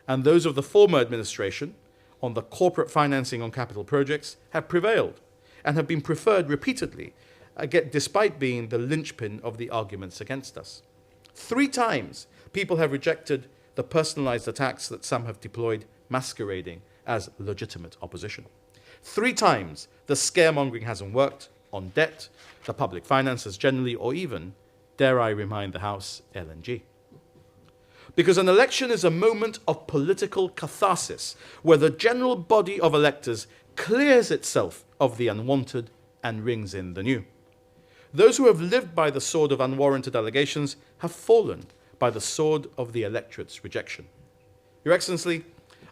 and those of the former administration, on the corporate financing on capital projects have prevailed and have been preferred repeatedly, despite being the linchpin of the arguments against us. 3 times, people have rejected the personalized attacks that some have deployed, masquerading as legitimate opposition. 3 times, the scaremongering hasn't worked on debt, the public finances generally, or even, dare I remind the House, LNG. Because an election is a moment of political catharsis, where the general body of electors clears itself of the unwanted and rings in the new. Those who have lived by the sword of unwarranted allegations have fallen by the sword of the electorate's rejection. Your Excellency,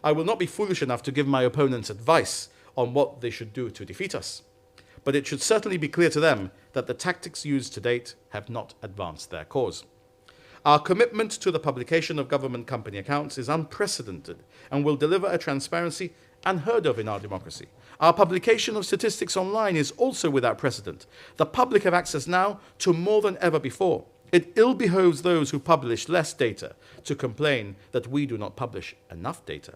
I will not be foolish enough to give my opponents advice on what they should do to defeat us, but it should certainly be clear to them that the tactics used to date have not advanced their cause. Our commitment to the publication of government company accounts is unprecedented and will deliver a transparency unheard of in our democracy. Our publication of statistics online is also without precedent. The public have access now to more than ever before. It ill behoves those who publish less data to complain that we do not publish enough data.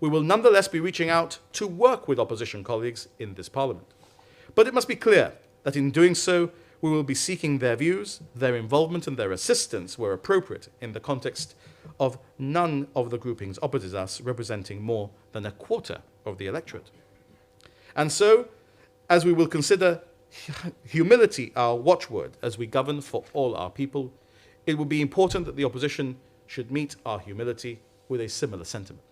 We will nonetheless be reaching out to work with opposition colleagues in this Parliament. But it must be clear that in doing so, we will be seeking their views, their involvement and their assistance where appropriate in the context of none of the groupings opposite us representing more than a quarter of the electorate. And so, as we will consider humility our watchword as we govern for all our people, it will be important that the opposition should meet our humility with a similar sentiment.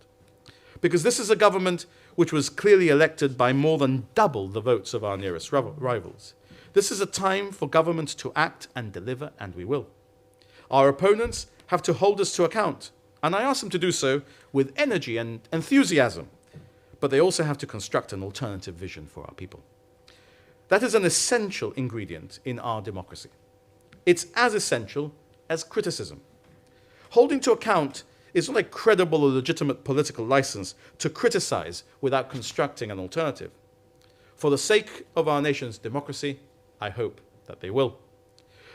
Because this is a government which was clearly elected by more than double the votes of our nearest rivals. This is a time for government to act and deliver, and we will. Our opponents have to hold us to account, and I ask them to do so with energy and enthusiasm, but they also have to construct an alternative vision for our people. That is an essential ingredient in our democracy. It's as essential as criticism. Holding to account is not a credible or legitimate political license to criticize without constructing an alternative. For the sake of our nation's democracy, I hope that they will.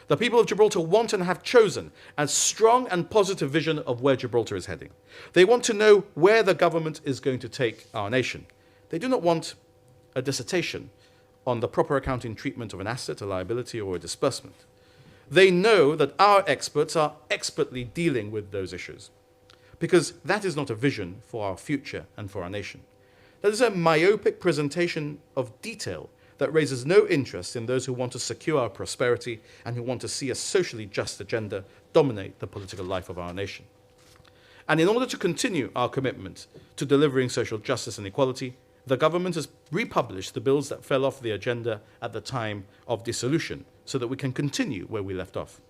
The people of Gibraltar want and have chosen a strong and positive vision of where Gibraltar is heading. They want to know where the government is going to take our nation. They do not want a dissertation on the proper accounting treatment of an asset, a liability, or a disbursement. They know that our experts are expertly dealing with those issues, because that is not a vision for our future and for our nation. That is a myopic presentation of detail that raises no interest in those who want to secure our prosperity and who want to see a socially just agenda dominate the political life of our nation. And in order to continue our commitment to delivering social justice and equality, the government has republished the bills that fell off the agenda at the time of dissolution, so that we can continue where we left off.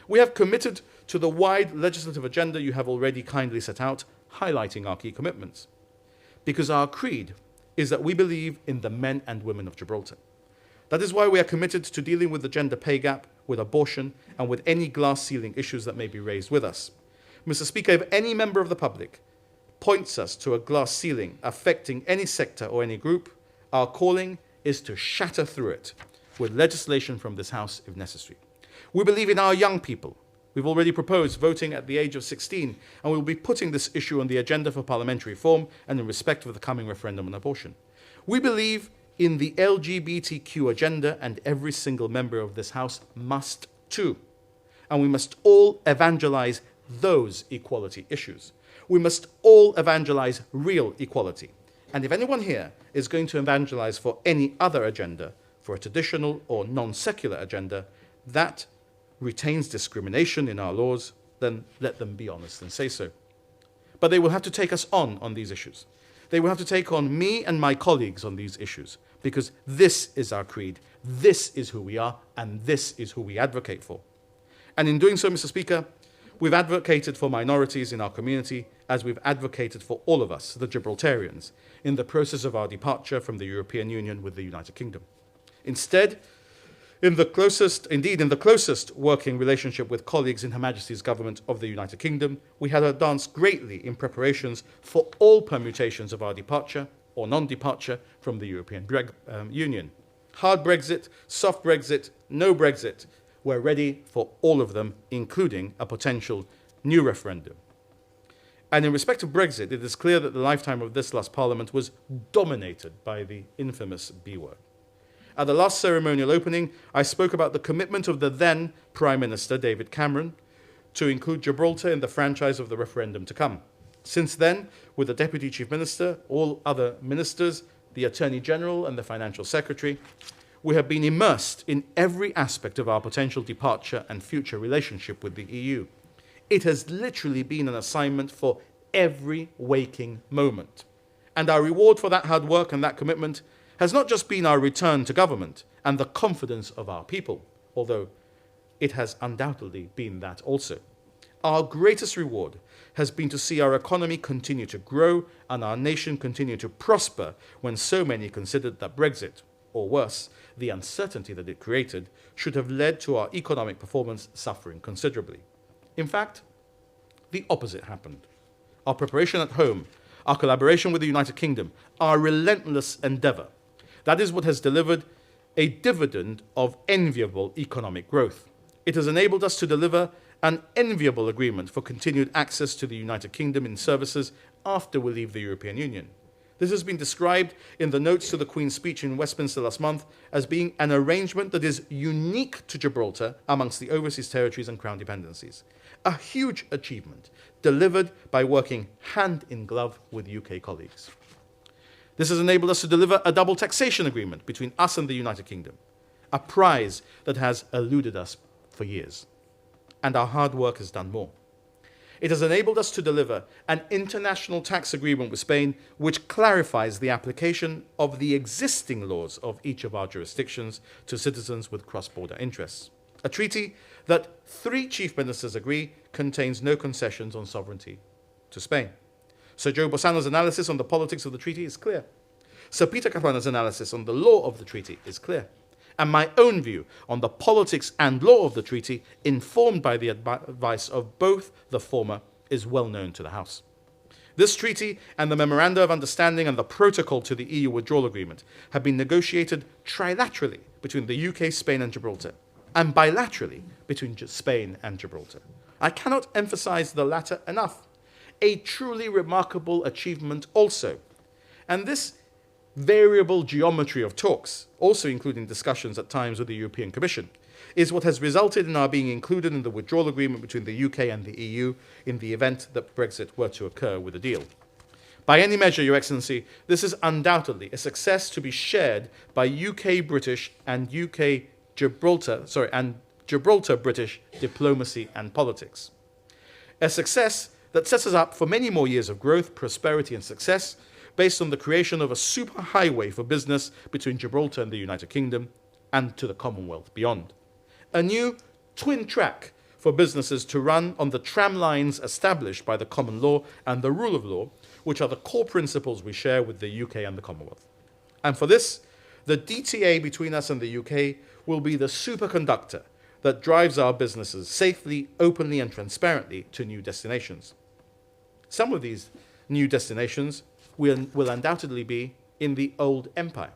We have committed to the wide legislative agenda you have already kindly set out, highlighting our key commitments. Because our creed is that we believe in the men and women of Gibraltar. That is why we are committed to dealing with the gender pay gap, with abortion, and with any glass ceiling issues that may be raised with us. Mr. Speaker, if any member of the public points us to a glass ceiling affecting any sector or any group, our calling is to shatter through it with legislation from this House if necessary. We believe in our young people. We've already proposed voting at the age of 16, and we will be putting this issue on the agenda for parliamentary reform and in respect of the coming referendum on abortion. We believe in the LGBTQ agenda, and every single member of this House must too. And we must all evangelize those equality issues. We must all evangelize real equality. And if anyone here is going to evangelize for any other agenda, for a traditional or non-secular agenda, that retains discrimination in our laws, then let them be honest and say so. But they will have to take us on these issues. They will have to take on me and my colleagues on these issues, because this is our creed, this is who we are, and this is who we advocate for. And in doing so, Mr. Speaker, we've advocated for minorities in our community as we've advocated for all of us, the Gibraltarians, in the process of our departure from the European Union with the United Kingdom. Instead, in the closest working relationship with colleagues in Her Majesty's Government of the United Kingdom, we had advanced greatly in preparations for all permutations of our departure or non-departure from the European Union. Hard Brexit, soft Brexit, no Brexit. We're ready for all of them, including a potential new referendum. And in respect of Brexit, it is clear that the lifetime of this last Parliament was dominated by the infamous B word. At the last ceremonial opening, I spoke about the commitment of the then Prime Minister, David Cameron, to include Gibraltar in the franchise of the referendum to come. Since then, with the Deputy Chief Minister, all other ministers, the Attorney General and the Financial Secretary, we have been immersed in every aspect of our potential departure and future relationship with the EU. It has literally been an assignment for every waking moment. And our reward for that hard work and that commitment has not just been our return to government and the confidence of our people, although it has undoubtedly been that also. Our greatest reward has been to see our economy continue to grow and our nation continue to prosper when so many considered that Brexit, or worse, the uncertainty that it created, should have led to our economic performance suffering considerably. In fact, the opposite happened. Our preparation at home, our collaboration with the United Kingdom, our relentless endeavour, that is what has delivered a dividend of enviable economic growth. It has enabled us to deliver an enviable agreement for continued access to the United Kingdom in services after we leave the European Union. This has been described in the notes to the Queen's speech in Westminster last month as being an arrangement that is unique to Gibraltar amongst the overseas territories and Crown dependencies. A huge achievement delivered by working hand in glove with UK colleagues. This has enabled us to deliver a double taxation agreement between us and the United Kingdom, a prize that has eluded us for years. And our hard work has done more. It has enabled us to deliver an international tax agreement with Spain which clarifies the application of the existing laws of each of our jurisdictions to citizens with cross-border interests. A treaty that 3 chief ministers agree contains no concessions on sovereignty to Spain. Sir Joe Bossano's analysis on the politics of the treaty is clear. Sir Peter Caruana's analysis on the law of the treaty is clear. And my own view on the politics and law of the treaty, informed by the advice of both the former, is well known to the House. This treaty and the Memoranda of Understanding and the protocol to the EU withdrawal agreement have been negotiated trilaterally between the UK, Spain and Gibraltar, and bilaterally between Spain and Gibraltar. I cannot emphasize the latter enough. A truly remarkable achievement also. And this variable geometry of talks, also including discussions at times with the European Commission, is what has resulted in our being included in the withdrawal agreement between the UK and the EU in the event that Brexit were to occur with a deal. By any measure, Your Excellency, this is undoubtedly a success to be shared by UK British and Gibraltar British diplomacy and politics. A success that sets us up for many more years of growth, prosperity and success based on the creation of a superhighway for business between Gibraltar and the United Kingdom and to the Commonwealth beyond. A new twin track for businesses to run on the tram lines established by the common law and the rule of law, which are the core principles we share with the UK and the Commonwealth. And for this, the DTA between us and the UK will be the superconductor that drives our businesses safely, openly and transparently to new destinations. Some of these new destinations will undoubtedly be in the old empire.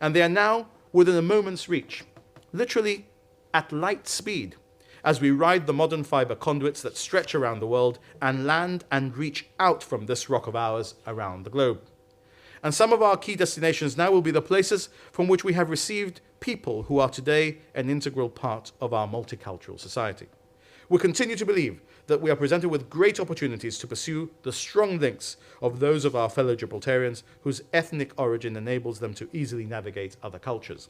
And they are now within a moment's reach, literally at light speed, as we ride the modern fibre conduits that stretch around the world and land and reach out from this rock of ours around the globe. And some of our key destinations now will be the places from which we have received people who are today an integral part of our multicultural society. We continue to believe that we are presented with great opportunities to pursue the strong links of those of our fellow Gibraltarians whose ethnic origin enables them to easily navigate other cultures.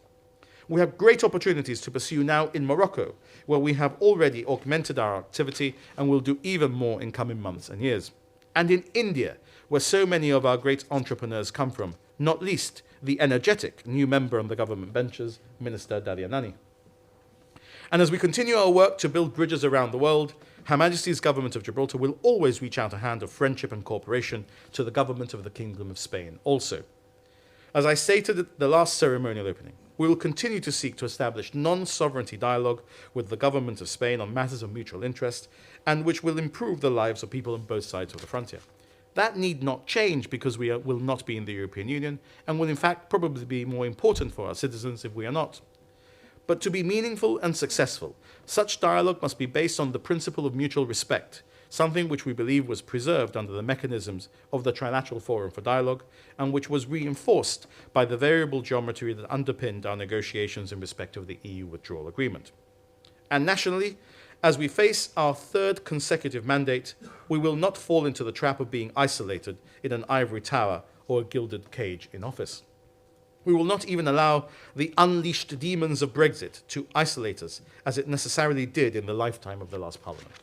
We have great opportunities to pursue now in Morocco, where we have already augmented our activity and will do even more in coming months and years. And in India, where so many of our great entrepreneurs come from, not least the energetic new member on the government benches, Minister Daryanani. And as we continue our work to build bridges around the world, Her Majesty's Government of Gibraltar will always reach out a hand of friendship and cooperation to the Government of the Kingdom of Spain also. As I stated at the last ceremonial opening, we will continue to seek to establish non-sovereignty dialogue with the Government of Spain on matters of mutual interest and which will improve the lives of people on both sides of the frontier. That need not change because we will not be in the European Union and will in fact probably be more important for our citizens if we are not. But to be meaningful and successful, such dialogue must be based on the principle of mutual respect, something which we believe was preserved under the mechanisms of the Trilateral Forum for Dialogue and which was reinforced by the variable geometry that underpinned our negotiations in respect of the EU withdrawal agreement. And nationally, as we face our third consecutive mandate, we will not fall into the trap of being isolated in an ivory tower or a gilded cage in office. We will not even allow the unleashed demons of Brexit to isolate us, as it necessarily did in the lifetime of the last Parliament.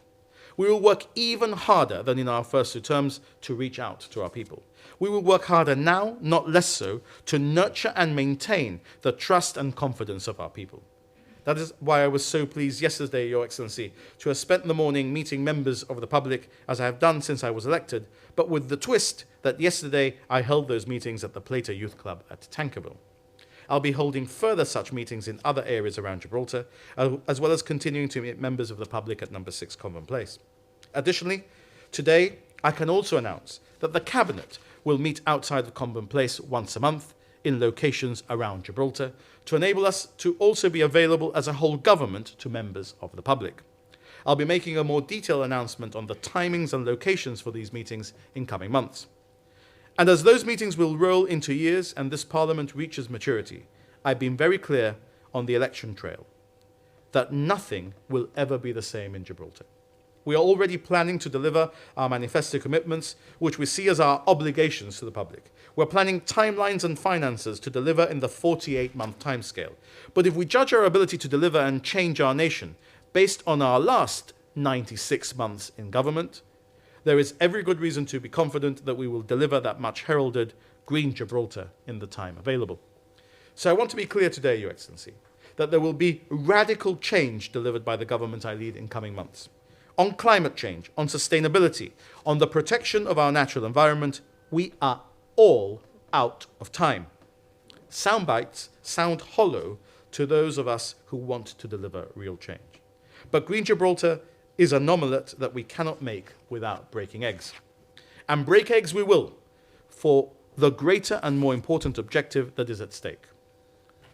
We will work even harder than in our first 2 terms to reach out to our people. We will work harder now, not less so, to nurture and maintain the trust and confidence of our people. That is why I was so pleased yesterday, Your Excellency, to have spent the morning meeting members of the public, as I have done since I was elected, but with the twist that yesterday I held those meetings at the Plato Youth Club at Tankerville. I'll be holding further such meetings in other areas around Gibraltar, as well as continuing to meet members of the public at number 6 Convent Place. Additionally, today I can also announce that the Cabinet will meet outside of Convent Place once a month in locations around Gibraltar to enable us to also be available as a whole government to members of the public. I'll be making a more detailed announcement on the timings and locations for these meetings in coming months. And as those meetings will roll into years and this Parliament reaches maturity, I've been very clear on the election trail that nothing will ever be the same in Gibraltar. We are already planning to deliver our manifesto commitments, which we see as our obligations to the public. We're planning timelines and finances to deliver in the 48-month timescale. But if we judge our ability to deliver and change our nation based on our last 96 months in government, there is every good reason to be confident that we will deliver that much heralded Green Gibraltar in the time available. So I want to be clear today, Your Excellency, that there will be radical change delivered by the government I lead in coming months. On climate change, on sustainability, on the protection of our natural environment, we are all out of time. Sound bites sound hollow to those of us who want to deliver real change. But Green Gibraltar is an omelette that we cannot make without breaking eggs. And break eggs we will, for the greater and more important objective that is at stake.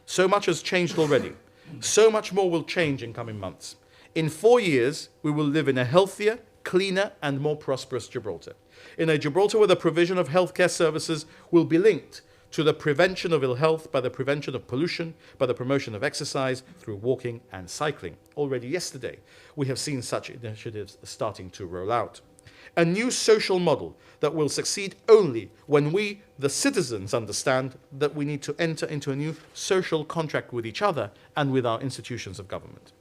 So much has changed already. So much more will change in coming months. In 4 years, we will live in a healthier, cleaner, and more prosperous Gibraltar. In a Gibraltar where the provision of healthcare services will be linked to the prevention of ill health by the prevention of pollution, by the promotion of exercise through walking and cycling. Already yesterday, we have seen such initiatives starting to roll out. A new social model that will succeed only when we, the citizens, understand that we need to enter into a new social contract with each other and with our institutions of government.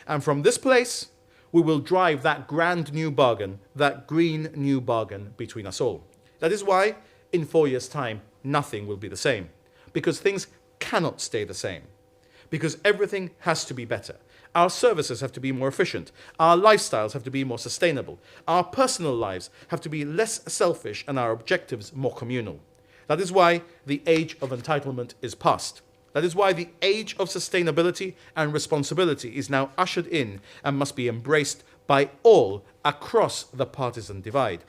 And from this place, we will drive that grand new bargain, that green new bargain between us all. That is why, in 4 years' time, nothing will be the same. Because things cannot stay the same. Because everything has to be better. Our services have to be more efficient. Our lifestyles have to be more sustainable. Our personal lives have to be less selfish and our objectives more communal. That is why the age of entitlement is past. That is why the age of sustainability and responsibility is now ushered in and must be embraced by all across the partisan divide.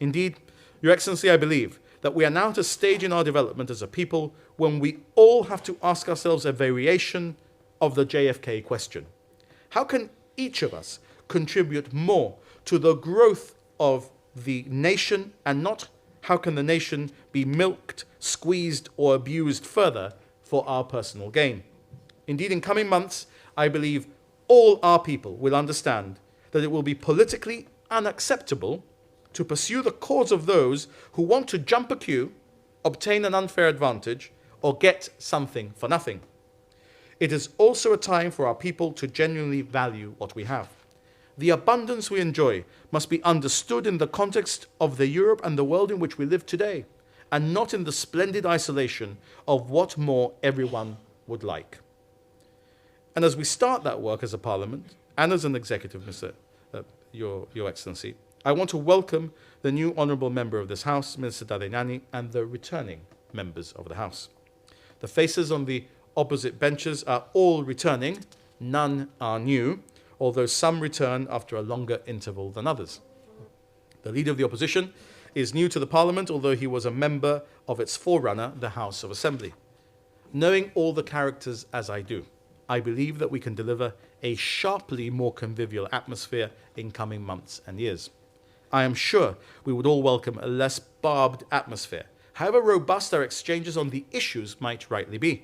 Indeed, Your Excellency, I believe that we are now at a stage in our development as a people when we all have to ask ourselves a variation of the JFK question. How can each of us contribute more to the growth of the nation, and not how can the nation be milked, squeezed, or abused further for our personal gain? Indeed, in coming months, I believe all our people will understand that it will be politically unacceptable to pursue the cause of those who want to jump a queue, obtain an unfair advantage, or get something for nothing. It is also a time for our people to genuinely value what we have. The abundance we enjoy must be understood in the context of the Europe and the world in which we live today, and not in the splendid isolation of what more everyone would like. And as we start that work as a parliament and as an executive, Your Excellency, I want to welcome the new honourable member of this House, Minister Dadenani, and the returning members of the House. The faces on the opposite benches are all returning, none are new, although some return after a longer interval than others. The Leader of the Opposition is new to the Parliament, although he was a member of its forerunner, the House of Assembly. Knowing all the characters as I do, I believe that we can deliver a sharply more convivial atmosphere in coming months and years. I am sure we would all welcome a less barbed atmosphere, however robust our exchanges on the issues might rightly be.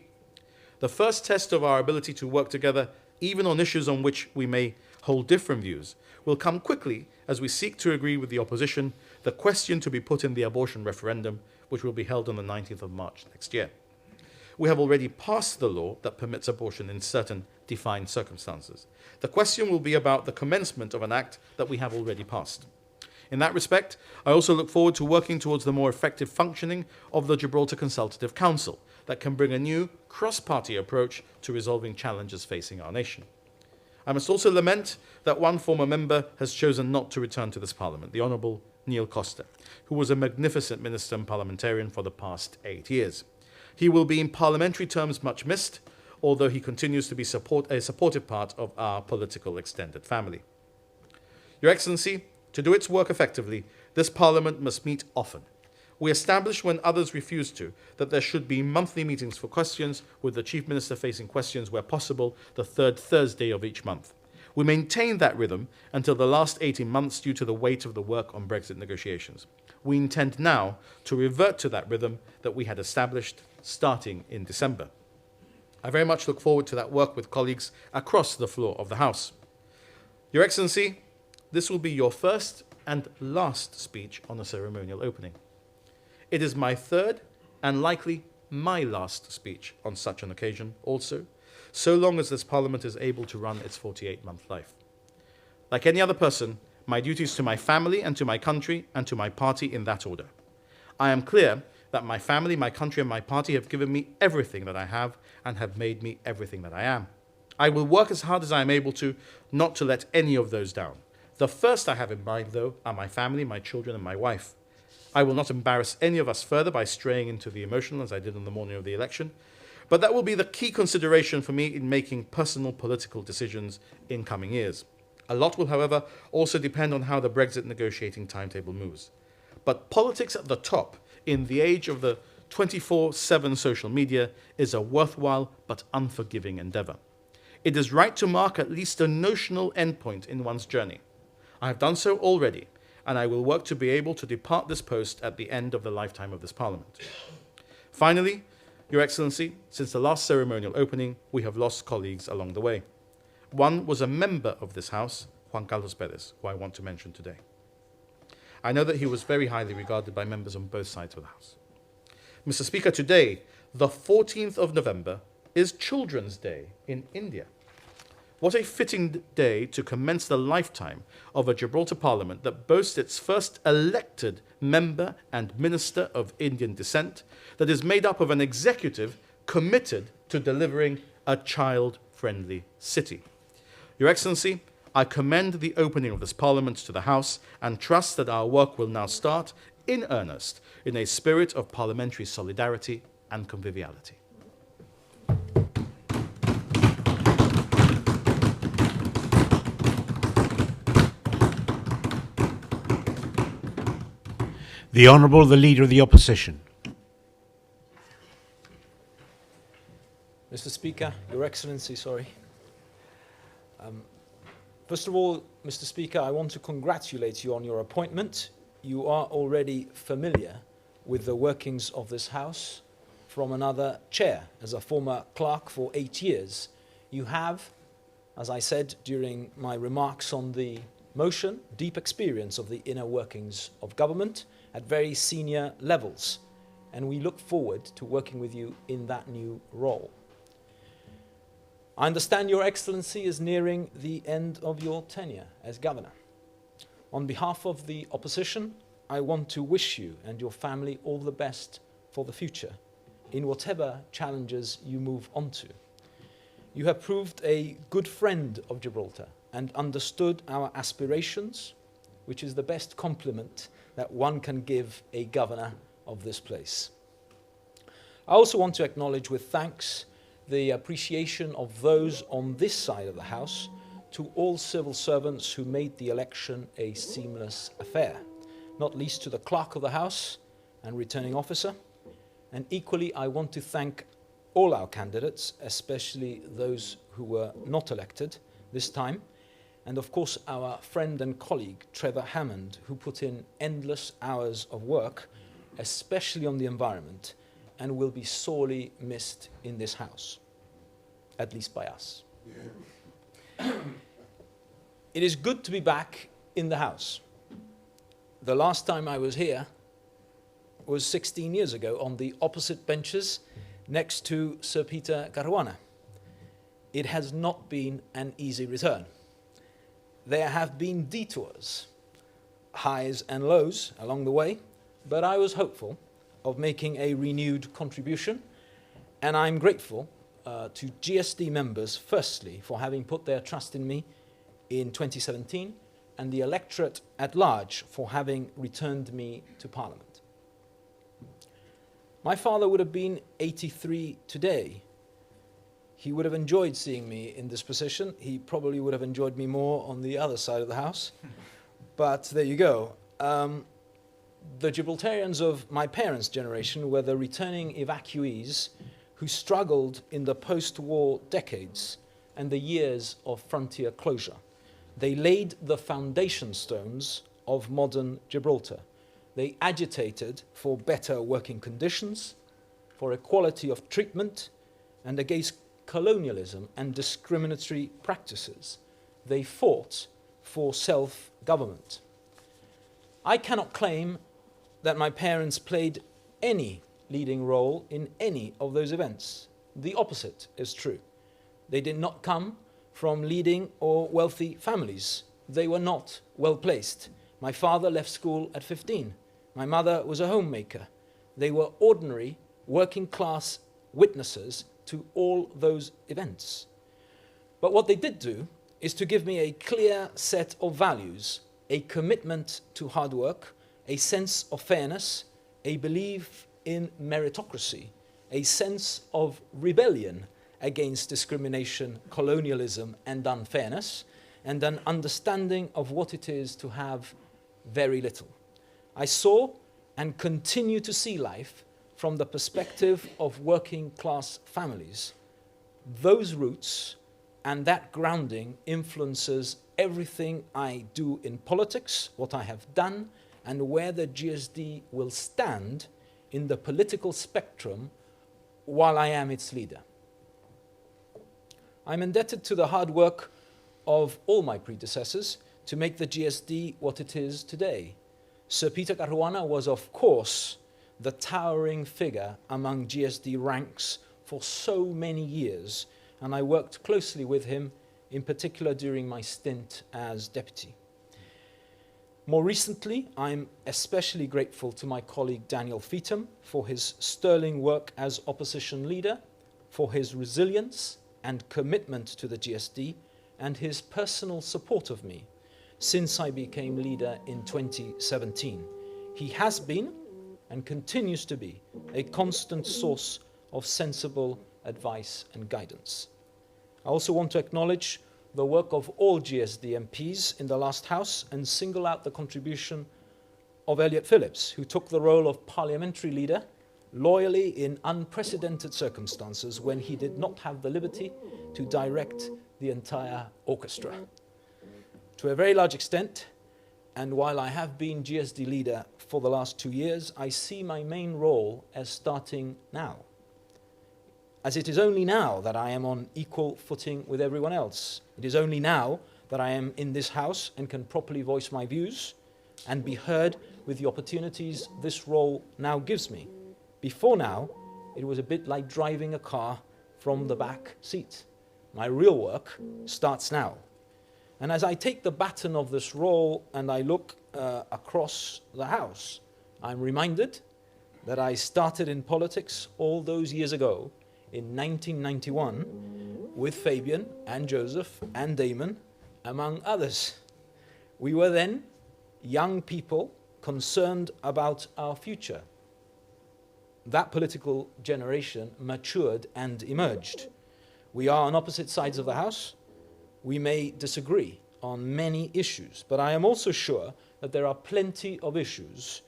The first test of our ability to work together, even on issues on which we may hold different views, will come quickly as we seek to agree with the opposition the question to be put in the abortion referendum, which will be held on the 19th of March next year. We have already passed the law that permits abortion in certain defined circumstances. The question will be about the commencement of an act that we have already passed. In that respect, I also look forward to working towards the more effective functioning of the Gibraltar Consultative Council that can bring a new cross-party approach to resolving challenges facing our nation. I must also lament that one former member has chosen not to return to this Parliament, the Honourable Neil Costa, who was a magnificent minister and parliamentarian for the past 8 years. He will be in parliamentary terms much missed, although he continues to be a supportive part of our political extended family. Your Excellency, to do its work effectively, this Parliament must meet often. We established, when others refused to, that there should be monthly meetings for questions, with the Chief Minister facing questions where possible the third Thursday of each month. We maintained that rhythm until the last 18 months due to the weight of the work on Brexit negotiations. We intend now to revert to that rhythm that we had established starting in December. I very much look forward to that work with colleagues across the floor of the House. Your Excellency, this will be your first and last speech on a ceremonial opening. It is my third and likely my last speech on such an occasion also, so long as this Parliament is able to run its 48-month life. Like any other person, my duties to my family and to my country and to my party in that order. I am clear that my family, my country and my party have given me everything that I have and have made me everything that I am. I will work as hard as I am able to, not to let any of those down. The first I have in mind, though, are my family, my children and my wife. I will not embarrass any of us further by straying into the emotional as I did on the morning of the election, but that will be the key consideration for me in making personal political decisions in coming years. A lot will, however, also depend on how the Brexit negotiating timetable moves. But politics at the top, in the age of the 24/7 social media, is a worthwhile but unforgiving endeavour. It is right to mark at least a notional endpoint in one's journey. I have done so already, and I will work to be able to depart this post at the end of the lifetime of this Parliament. Finally, Your Excellency, since the last ceremonial opening, we have lost colleagues along the way. One was a member of this House, Juan Carlos Perez, who I want to mention today. I know that he was very highly regarded by members on both sides of the House. Mr. Speaker, today, the 14th of November, is Children's Day in India. What a fitting day to commence the lifetime of a Gibraltar Parliament that boasts its first elected member and minister of Indian descent, that is made up of an executive committed to delivering a child-friendly city. Your Excellency, I commend the opening of this Parliament to the House and trust that our work will now start in earnest in a spirit of parliamentary solidarity and conviviality. The Honourable, the Leader of the Opposition. Mr. Speaker, Your Excellency, first of all, Mr. Speaker, I want to congratulate you on your appointment. You are already familiar with the workings of this House from another chair. As a former clerk for 8 years, you have, as I said during my remarks on the motion, deep experience of the inner workings of government at very senior levels, and we look forward to working with you in that new role. I understand Your Excellency is nearing the end of your tenure as Governor. On behalf of the opposition, I want to wish you and your family all the best for the future, in whatever challenges you move on to. You have proved a good friend of Gibraltar and understood our aspirations, which is the best compliment that one can give a governor of this place. I also want to acknowledge with thanks the appreciation of those on this side of the House to all civil servants who made the election a seamless affair, not least to the Clerk of the House and Returning Officer. And equally, I want to thank all our candidates, especially those who were not elected this time, and of course our friend and colleague Trevor Hammond, who put in endless hours of work, especially on the environment, and will be sorely missed in this House, at least by us. It is good to be back in the House. The last time I was here was 16 years ago on the opposite benches next to Sir Peter Caruana. It has not been an easy return. There have been detours, highs and lows along the way, but I was hopeful of making a renewed contribution, and I'm grateful to GSD members, firstly, for having put their trust in me in 2017, and the electorate at large for having returned me to Parliament. My father would have been 83 today. He would have enjoyed seeing me in this position. He probably would have enjoyed me more on the other side of the House. But there you go. The Gibraltarians of my parents' generation were the returning evacuees who struggled in the post-war decades and the years of frontier closure. They laid the foundation stones of modern Gibraltar. They agitated for better working conditions, for equality of treatment, and against colonialism and discriminatory practices. They fought for self-government. I cannot claim that my parents played any leading role in any of those events. The opposite is true. They did not come from leading or wealthy families. They were not well placed. My father left school at 15. My mother was a homemaker. They were ordinary, working class witnesses to all those events. But what they did do is to give me a clear set of values, a commitment to hard work, a sense of fairness, a belief in meritocracy, a sense of rebellion against discrimination, colonialism, and unfairness, and an understanding of what it is to have very little. I saw and continue to see life from the perspective of working class families. Those roots and that grounding influences everything I do in politics, what I have done, and where the GSD will stand in the political spectrum while I am its leader. I'm indebted to the hard work of all my predecessors to make the GSD what it is today. Sir Peter Caruana was, of course, the towering figure among GSD ranks for so many years, and I worked closely with him, in particular during my stint as deputy. More recently, I'm especially grateful to my colleague Daniel Feetham for his sterling work as opposition leader, for his resilience and commitment to the GSD, and his personal support of me since I became leader in 2017. He has been and continues to be a constant source of sensible advice and guidance. I also want to acknowledge the work of all GSD MPs in the last House and single out the contribution of Elliot Phillips, who took the role of parliamentary leader loyally in unprecedented circumstances when he did not have the liberty to direct the entire orchestra. To a very large extent, and while I have been GSD leader for the last 2 years, I see my main role as starting now, as it is only now that I am on equal footing with everyone else. It is only now that I am in this House and can properly voice my views and be heard with the opportunities this role now gives me. Before now, it was a bit like driving a car from the back seat. My real work starts now. And as I take the baton of this role and I look across the House, I'm reminded that I started in politics all those years ago in 1991 with Fabian and Joseph and Damon, among others. We were then young people concerned about our future. That political generation matured and emerged. We are on opposite sides of the House. We may disagree on many issues, but I am also sure that there are plenty of issues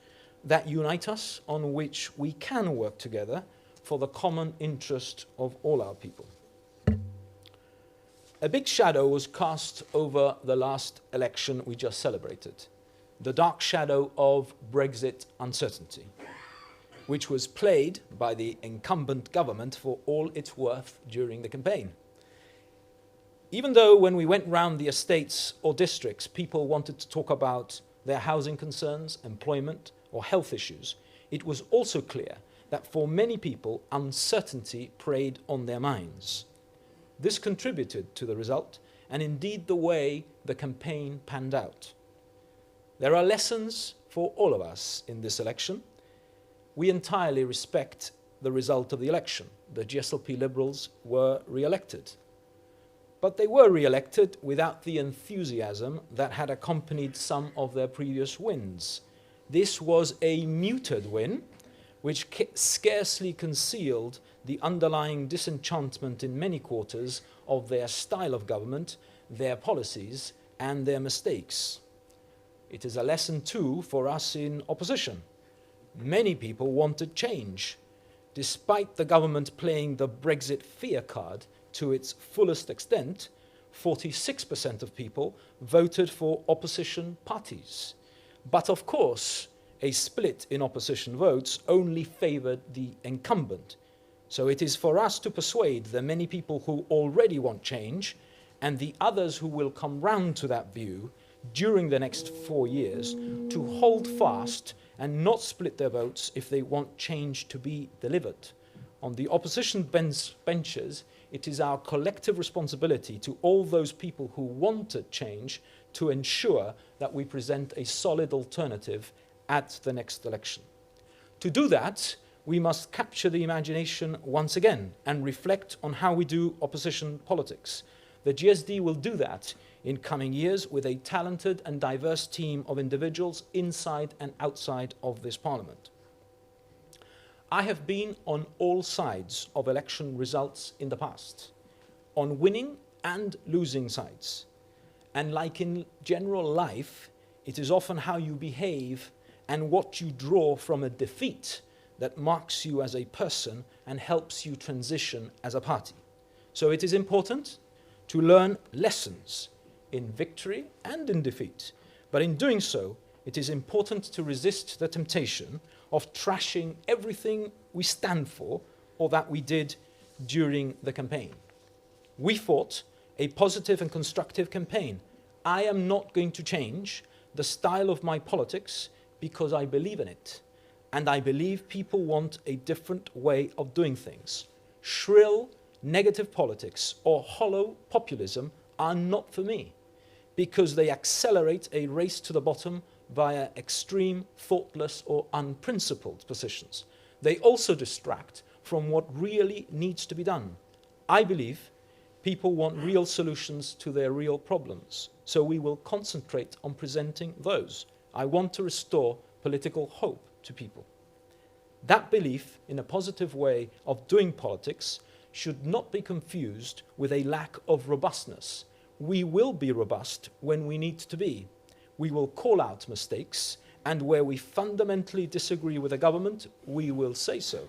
that unite us on which we can work together for the common interest of all our people. A big shadow was cast over the last election we just celebrated, the dark shadow of Brexit uncertainty, which was played by the incumbent government for all it's worth during the campaign. Even though when we went round the estates or districts, people wanted to talk about their housing concerns, employment, or health issues, it was also clear that for many people, uncertainty preyed on their minds. This contributed to the result, and indeed the way the campaign panned out. There are lessons for all of us in this election. We entirely respect the result of the election. The GSLP Liberals were re-elected. But they were re-elected without the enthusiasm that had accompanied some of their previous wins. This was a muted win, which scarcely concealed the underlying disenchantment in many quarters of their style of government, their policies, and their mistakes. It is a lesson, too, for us in opposition. Many people wanted change. Despite the government playing the Brexit fear card to its fullest extent, 46% of people voted for opposition parties. But of course, a split in opposition votes only favoured the incumbent. So it is for us to persuade the many people who already want change and the others who will come round to that view during the next 4 years to hold fast and not split their votes if they want change to be delivered. On the opposition benches, it is our collective responsibility to all those people who wanted change to ensure that we present a solid alternative at the next election. To do that, we must capture the imagination once again and reflect on how we do opposition politics. The GSD will do that in coming years with a talented and diverse team of individuals inside and outside of this Parliament. I have been on all sides of election results in the past, on winning and losing sides. And like in general life, it is often how you behave and what you draw from a defeat that marks you as a person and helps you transition as a party. So it is important to learn lessons in victory and in defeat. But in doing so, it is important to resist the temptation of trashing everything we stand for or that we did during the campaign. We fought a positive and constructive campaign. I am not going to change the style of my politics because I believe in it. And I believe people want a different way of doing things. Shrill, negative politics or hollow populism are not for me because they accelerate a race to the bottom via extreme, thoughtless or unprincipled positions. They also distract from what really needs to be done. I believe people want real solutions to their real problems, so we will concentrate on presenting those. I want to restore political hope to people. That belief in a positive way of doing politics should not be confused with a lack of robustness. We will be robust when we need to be. We will call out mistakes, and where we fundamentally disagree with the government, we will say so.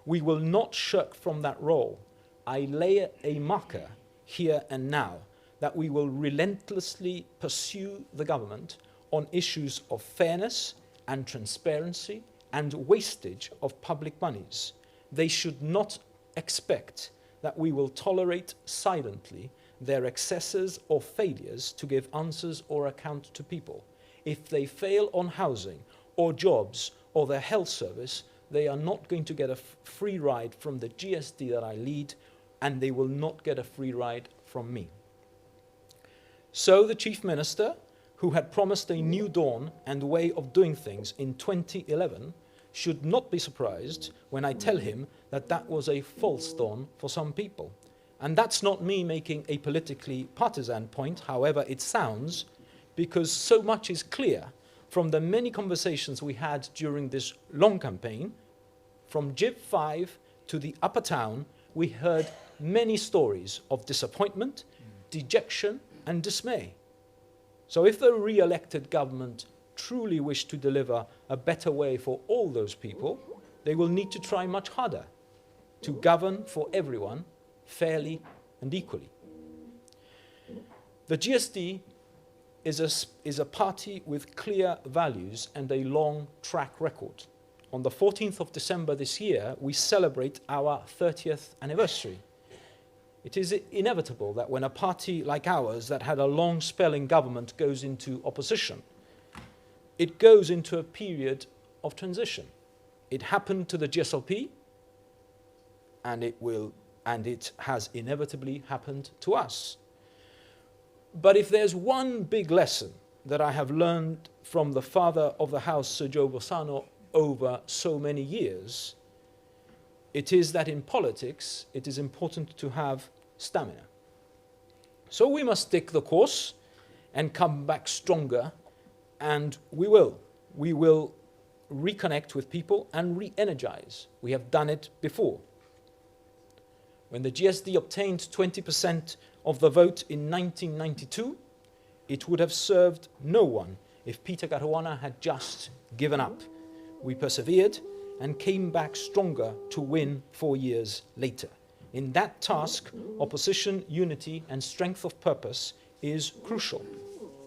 We will not shirk from that role. I lay a marker here and now that we will relentlessly pursue the government on issues of fairness and transparency and wastage of public monies. They should not expect that we will tolerate silently their excesses or failures to give answers or account to people. If they fail on housing or jobs or their health service, they are not going to get a free ride from the GSD that I lead, and they will not get a free ride from me. So the Chief Minister, who had promised a new dawn and way of doing things in 2011, should not be surprised when I tell him that that was a false dawn for some people. And that's not me making a politically partisan point, however it sounds, because so much is clear from the many conversations we had during this long campaign. From Gib 5 to the Upper Town, we heard many stories of disappointment, dejection, and dismay. So if the re-elected government truly wish to deliver a better way for all those people, they will need to try much harder to govern for everyone fairly and equally. The GSD is a party with clear values and a long track record. On the 14th of December this year, we celebrate our 30th anniversary. It is inevitable that when a party like ours that had a long spell in government goes into opposition, it goes into a period of transition. It happened to the GSLP, and it has inevitably happened to us. But if there's one big lesson that I have learned from the father of the house, Sir Joe Bossano, over so many years, it is that in politics, it is important to have stamina. So we must stick the course and come back stronger, and we will. We will reconnect with people and re-energize. We have done it before. When the GSD obtained 20% of the vote in 1992, it would have served no one if Peter Caruana had just given up. We persevered and came back stronger to win 4 years later. In that task, opposition unity and strength of purpose is crucial.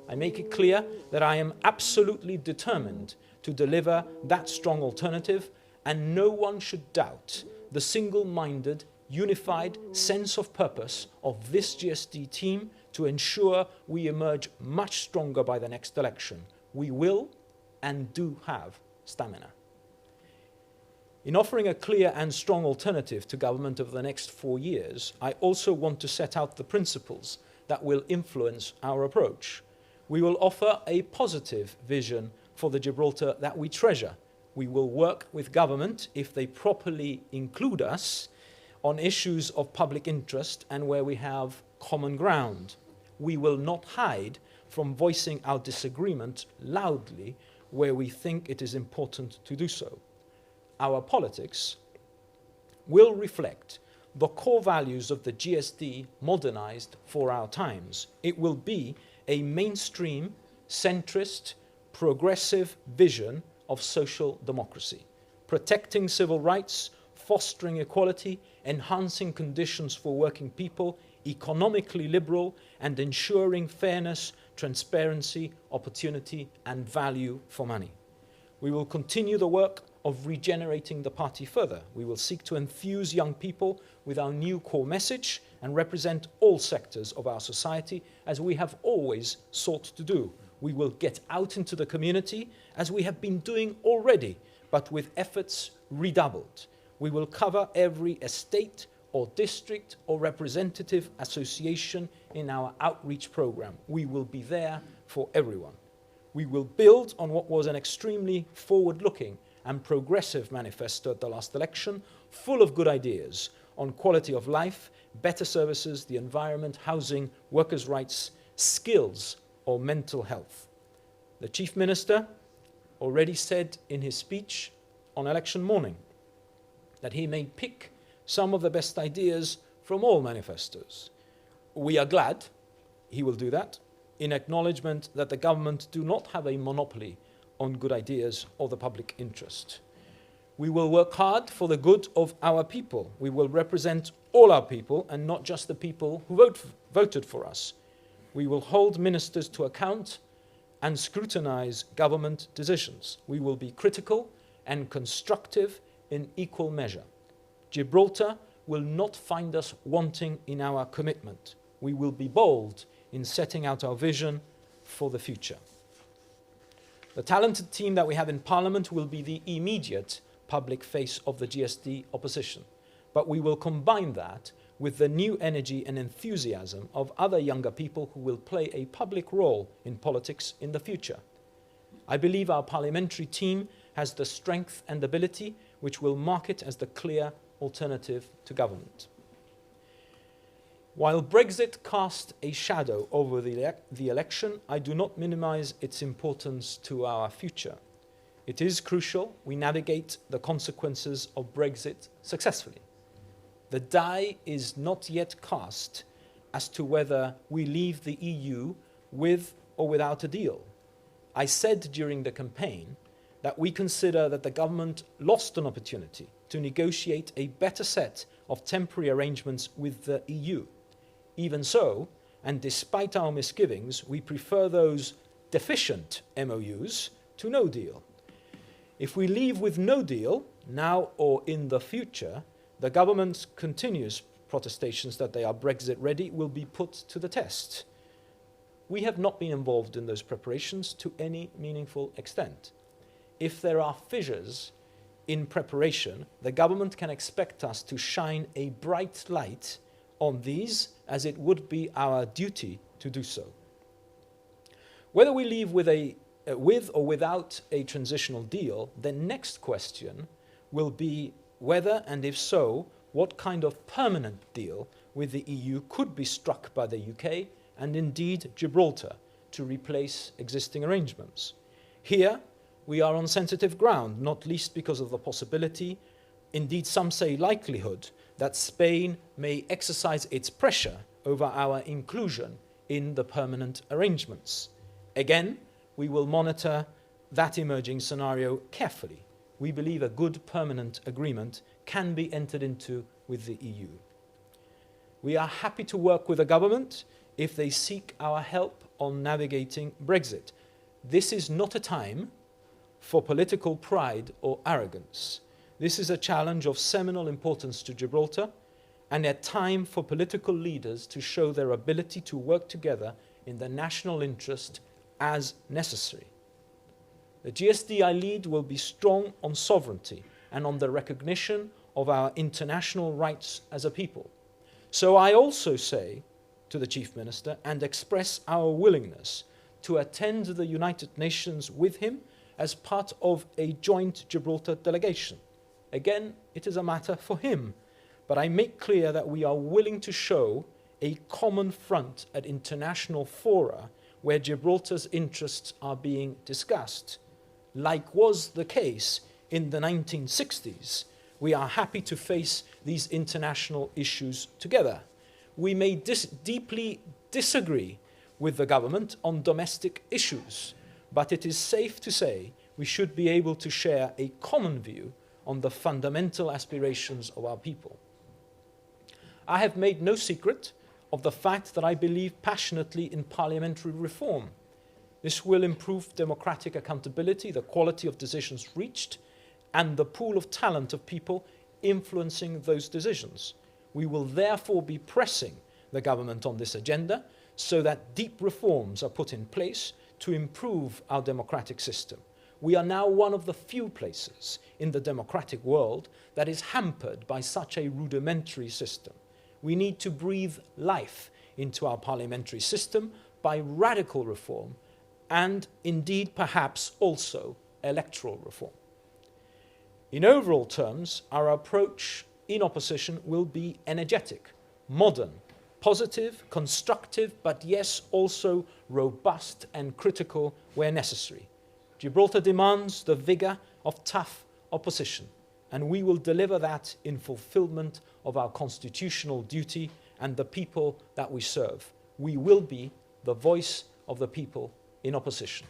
I make it clear that I am absolutely determined to deliver that strong alternative, and no one should doubt the single-minded, unified sense of purpose of this GSD team to ensure we emerge much stronger by the next election. We will and do have stamina. In offering a clear and strong alternative to government over the next 4 years, I also want to set out the principles that will influence our approach. We will offer a positive vision for the Gibraltar that we treasure. We will work with government, if they properly include us, on issues of public interest and where we have common ground. We will not hide from voicing our disagreement loudly where we think it is important to do so. Our politics will reflect the core values of the GSD modernized for our times. It will be a mainstream, centrist, progressive vision of social democracy, protecting civil rights, fostering equality, enhancing conditions for working people, economically liberal, and ensuring fairness, transparency, opportunity, and value for money. We will continue the work of regenerating the party further. We will seek to enthuse young people with our new core message and represent all sectors of our society as we have always sought to do. We will get out into the community as we have been doing already, but with efforts redoubled. We will cover every estate or district or representative association in our outreach program. We will be there for everyone. We will build on what was an extremely forward-looking and progressive manifesto at the last election, full of good ideas on quality of life, better services, the environment, housing, workers' rights, skills, or mental health. The Chief Minister already said in his speech on election morning that he may pick some of the best ideas from all manifestos. We are glad he will do that, in acknowledgement that the government do not have a monopoly on good ideas or the public interest. We will work hard for the good of our people. We will represent all our people and not just the people who voted for us. We will hold ministers to account and scrutinize government decisions. We will be critical and constructive in equal measure. Gibraltar will not find us wanting in our commitment. We will be bold in setting out our vision for the future. The talented team that we have in Parliament will be the immediate public face of the GSD opposition, but we will combine that with the new energy and enthusiasm of other younger people who will play a public role in politics in the future. I believe our parliamentary team has the strength and ability which will mark it as the clear alternative to government. While Brexit cast a shadow over the election, I do not minimize its importance to our future. It is crucial we navigate the consequences of Brexit successfully. The die is not yet cast as to whether we leave the EU with or without a deal. I said during the campaign that we consider that the government lost an opportunity to negotiate a better set of temporary arrangements with the EU. Even so, and despite our misgivings, we prefer those deficient MOUs to no deal. If we leave with no deal, now or in the future, the government's continuous protestations that they are Brexit ready will be put to the test. We have not been involved in those preparations to any meaningful extent. If there are fissures in preparation, the government can expect us to shine a bright light on these, as it would be our duty to do so. Whether we leave with or without a transitional deal, the next question will be whether, and if so, what kind of permanent deal with the EU could be struck by the UK and indeed Gibraltar to replace existing arrangements. Here, we are on sensitive ground, not least because of the possibility, indeed some say likelihood, that Spain may exercise its pressure over our inclusion in the permanent arrangements. Again, we will monitor that emerging scenario carefully. We believe a good permanent agreement can be entered into with the EU. We are happy to work with the government if they seek our help on navigating Brexit. This is not a time for political pride or arrogance. This is a challenge of seminal importance to Gibraltar and a time for political leaders to show their ability to work together in the national interest as necessary. The GSD I lead will be strong on sovereignty and on the recognition of our international rights as a people. So I also say to the Chief Minister and express our willingness to attend the United Nations with him as part of a joint Gibraltar delegation. Again, it is a matter for him, but I make clear that we are willing to show a common front at international fora where Gibraltar's interests are being discussed. Like was the case in the 1960s, we are happy to face these international issues together. We may deeply disagree with the government on domestic issues, but it is safe to say we should be able to share a common view on the fundamental aspirations of our people. I have made no secret of the fact that I believe passionately in parliamentary reform. This will improve democratic accountability, the quality of decisions reached, and the pool of talent of people influencing those decisions. We will therefore be pressing the government on this agenda so that deep reforms are put in place to improve our democratic system. We are now one of the few places in the democratic world that is hampered by such a rudimentary system. We need to breathe life into our parliamentary system by radical reform and indeed perhaps also electoral reform. In overall terms, our approach in opposition will be energetic, modern, positive, constructive, but yes, also robust and critical where necessary. Gibraltar demands the vigour of tough opposition, and we will deliver that in fulfilment of our constitutional duty and the people that we serve. We will be the voice of the people in opposition.